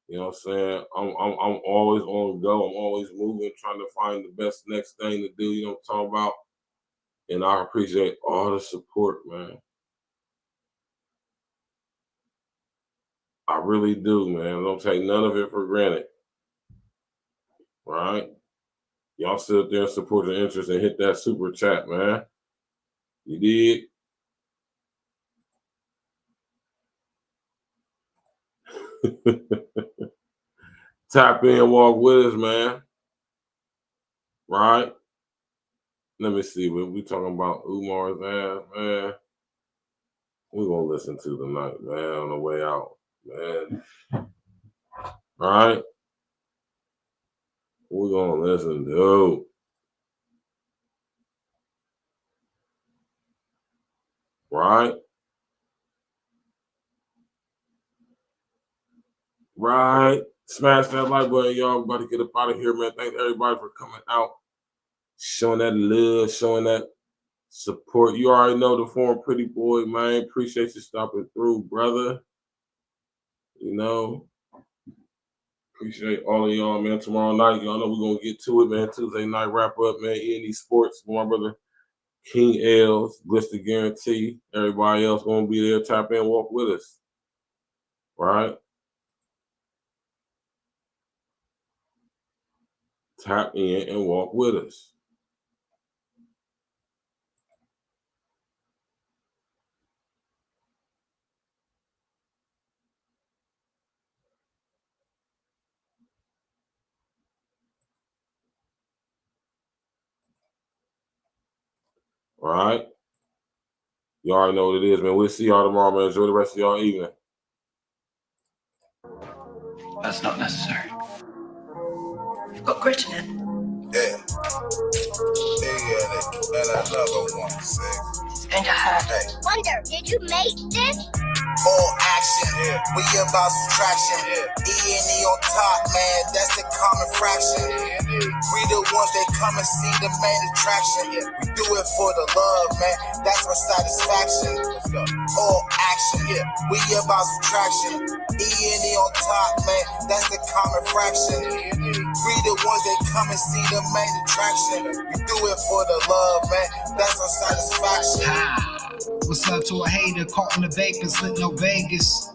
You know what I'm saying? I'm always on the go. I'm always moving, trying to find the best next thing to do. You know what I'm talking about? And I appreciate all the support, man. I really do, man. I don't take none of it for granted. Right? Y'all sit there and support the interest and hit that super chat, man. You did. Tap in, walk with us, man. Right? Let me see what we talking about. Umar's ass, man. We're gonna listen to tonight, man, on the way out, man. All right? We're gonna listen to. Right? Right. Smash that like button, y'all. About to get up out of here, man. Thank everybody for coming out, showing that love, showing that support. You already know the form, pretty boy, man. Appreciate you stopping through, brother. You know, appreciate all of y'all, man. Tomorrow night, y'all know we're gonna get to it, man. Tuesday night wrap up, man. E&E Sports, my brother King L's, Glitch the Guarantee. Everybody else gonna be there. Tap in, walk with us. Right? Tap in and walk with us. All right? You already know what it is, man. We'll see y'all tomorrow, man. Enjoy the rest of y'all evening. That's not necessary. You've got grit in it. Yeah. And another one. It's going to hurt. Hey. Wonder, did you make this? All action, we about subtraction. E&E on top, man, that's the common fraction. We the ones that come and see the main attraction. We do it for the love, man, that's our satisfaction. All action, we about subtraction. E&E on top, man, that's the common fraction. We the ones that come and see the main attraction. We do it for the love, man, that's our satisfaction. What's up to a hater caught in the vapors, lit no Vegas.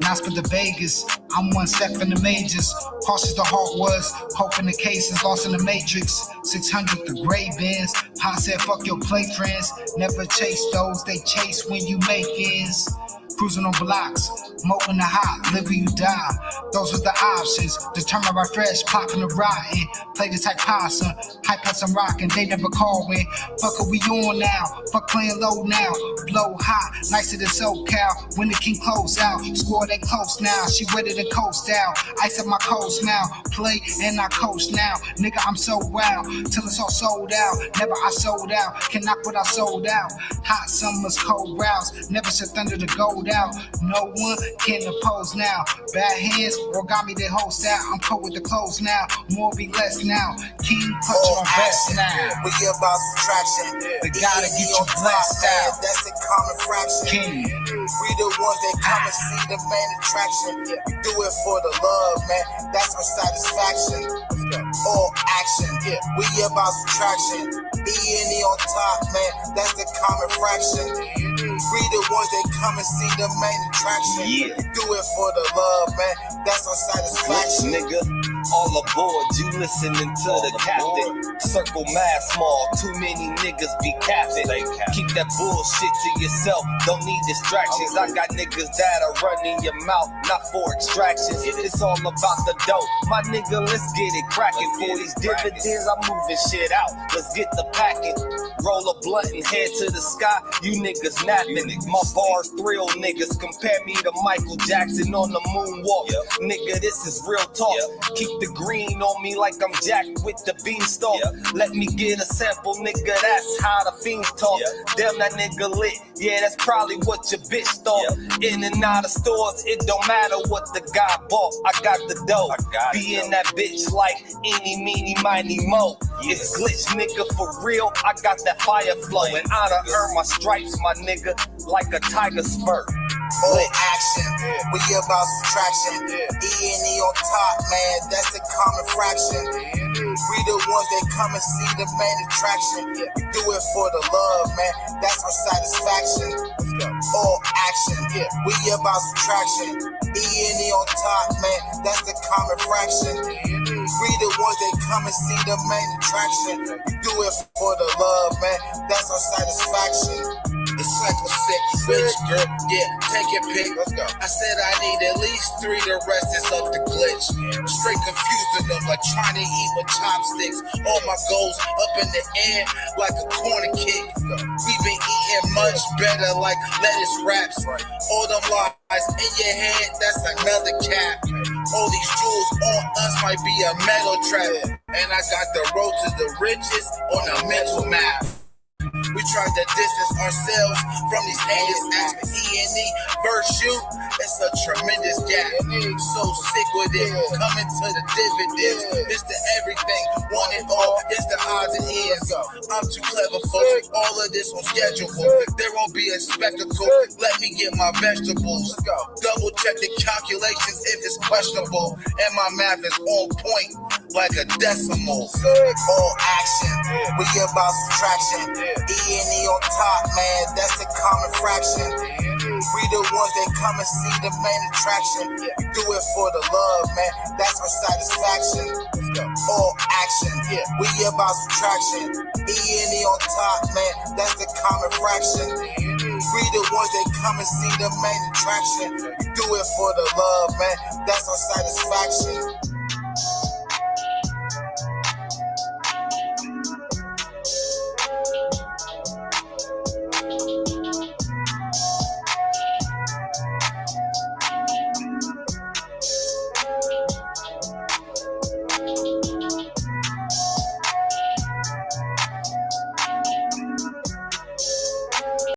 Not for the Vegas, I'm one step in the majors. Cautious the heart was, hoping the case is lost in the matrix. 600 the gray bins, Pa said fuck your play friends. Never chase those, they chase when you make ends. Cruising on blocks, moping the hot, live or you die. Those were the options, determined by fresh, popping the rotten. Play this type possum, hype us I'm rocking, they never call when. Fuck are we on now, fuck playing low now. Blow hot, nicer than SoCal. When the king close out, score they close now. She ready to coast out, ice up my coast now. Play and I coach now, nigga I'm so wild. Till it's all sold out, never I sold out. Can knock what I sold out. Hot summers, cold routes, never shut thunder to gold out. No one can oppose now. Bad hands, origami they host out. I'm cold with the clothes now, more be less now. King punch on best now. We about subtraction. They gotta get you blessed out. That's the common fraction. King. We the ones that come and see the main attraction. We do it for the love, man. That's our satisfaction. All action. We about subtraction. E&E on top, man. That's the common fraction. We the ones that come and see the main attraction. We do it for the love, man. That's our satisfaction. Nigga, all aboard, you listening to the captain. Circle mad small, too many niggas be capping. Keep that bullshit to yourself, don't need distractions. I got niggas that are running your mouth, not for extractions. It's all about the dough, my nigga, let's get it cracking. For these dividends, I'm moving shit out, let's get the packet. Roll a blunt and head to the sky, you niggas napping. My bars thrill niggas, compare me to Michael Jackson on the moonwalk. Nigga, this is real talk, keep the green on me like I'm Jack with the beanstalk. Let me get a sample, nigga, that's how the fiends talk. Damn, that nigga lit, yeah, that's probably what your bitch thought. In and out of stores, it don't matter what the guy bought. I got the dough, be in that bitch like eeny, meeny, miny, mo. It's glitch, nigga, for real, I got that fire flow. And I done earned my stripes, my nigga, like a tiger spurt. All action, we about subtraction. E&E on top, man, that's the common fraction. We the ones that come and see the main attraction. We do it for the love, man, that's our satisfaction. All action, we about subtraction. E&E on top, man, that's the common fraction. We the ones that come and see the main attraction. We do it for the love, man, that's our satisfaction. It's like a sick bitch, girl. Yeah, take your pick. Let's go. I said I need at least 3, the rest is up the glitch. Straight confusing them like trying to eat with chopsticks. All my goals up in the air like a corner kick. We been eating much better like lettuce wraps. All them lies in your head, that's another cap. All these jewels on us might be a metal trap. And I got the road to the riches on a mental map. We tried to distance ourselves from these haters. Ask me E&E versus you, it's a tremendous gap. So sick with it, coming to the dividends. It's the everything, want it all, it's the odds and ends. I'm too clever, folks, all of this on schedule. There won't be a spectacle, let me get my vegetables. Double check the calculations if it's questionable. And my math is on point, like a decimal. All action, we about subtraction. E&E on top, man, that's the common fraction. We the ones that come and see the main attraction. We do it for the love, man, that's our satisfaction. All action, we about subtraction. E&E on top, man, that's the common fraction. We the ones that come and see the main attraction. We do it for the love, man, that's our satisfaction.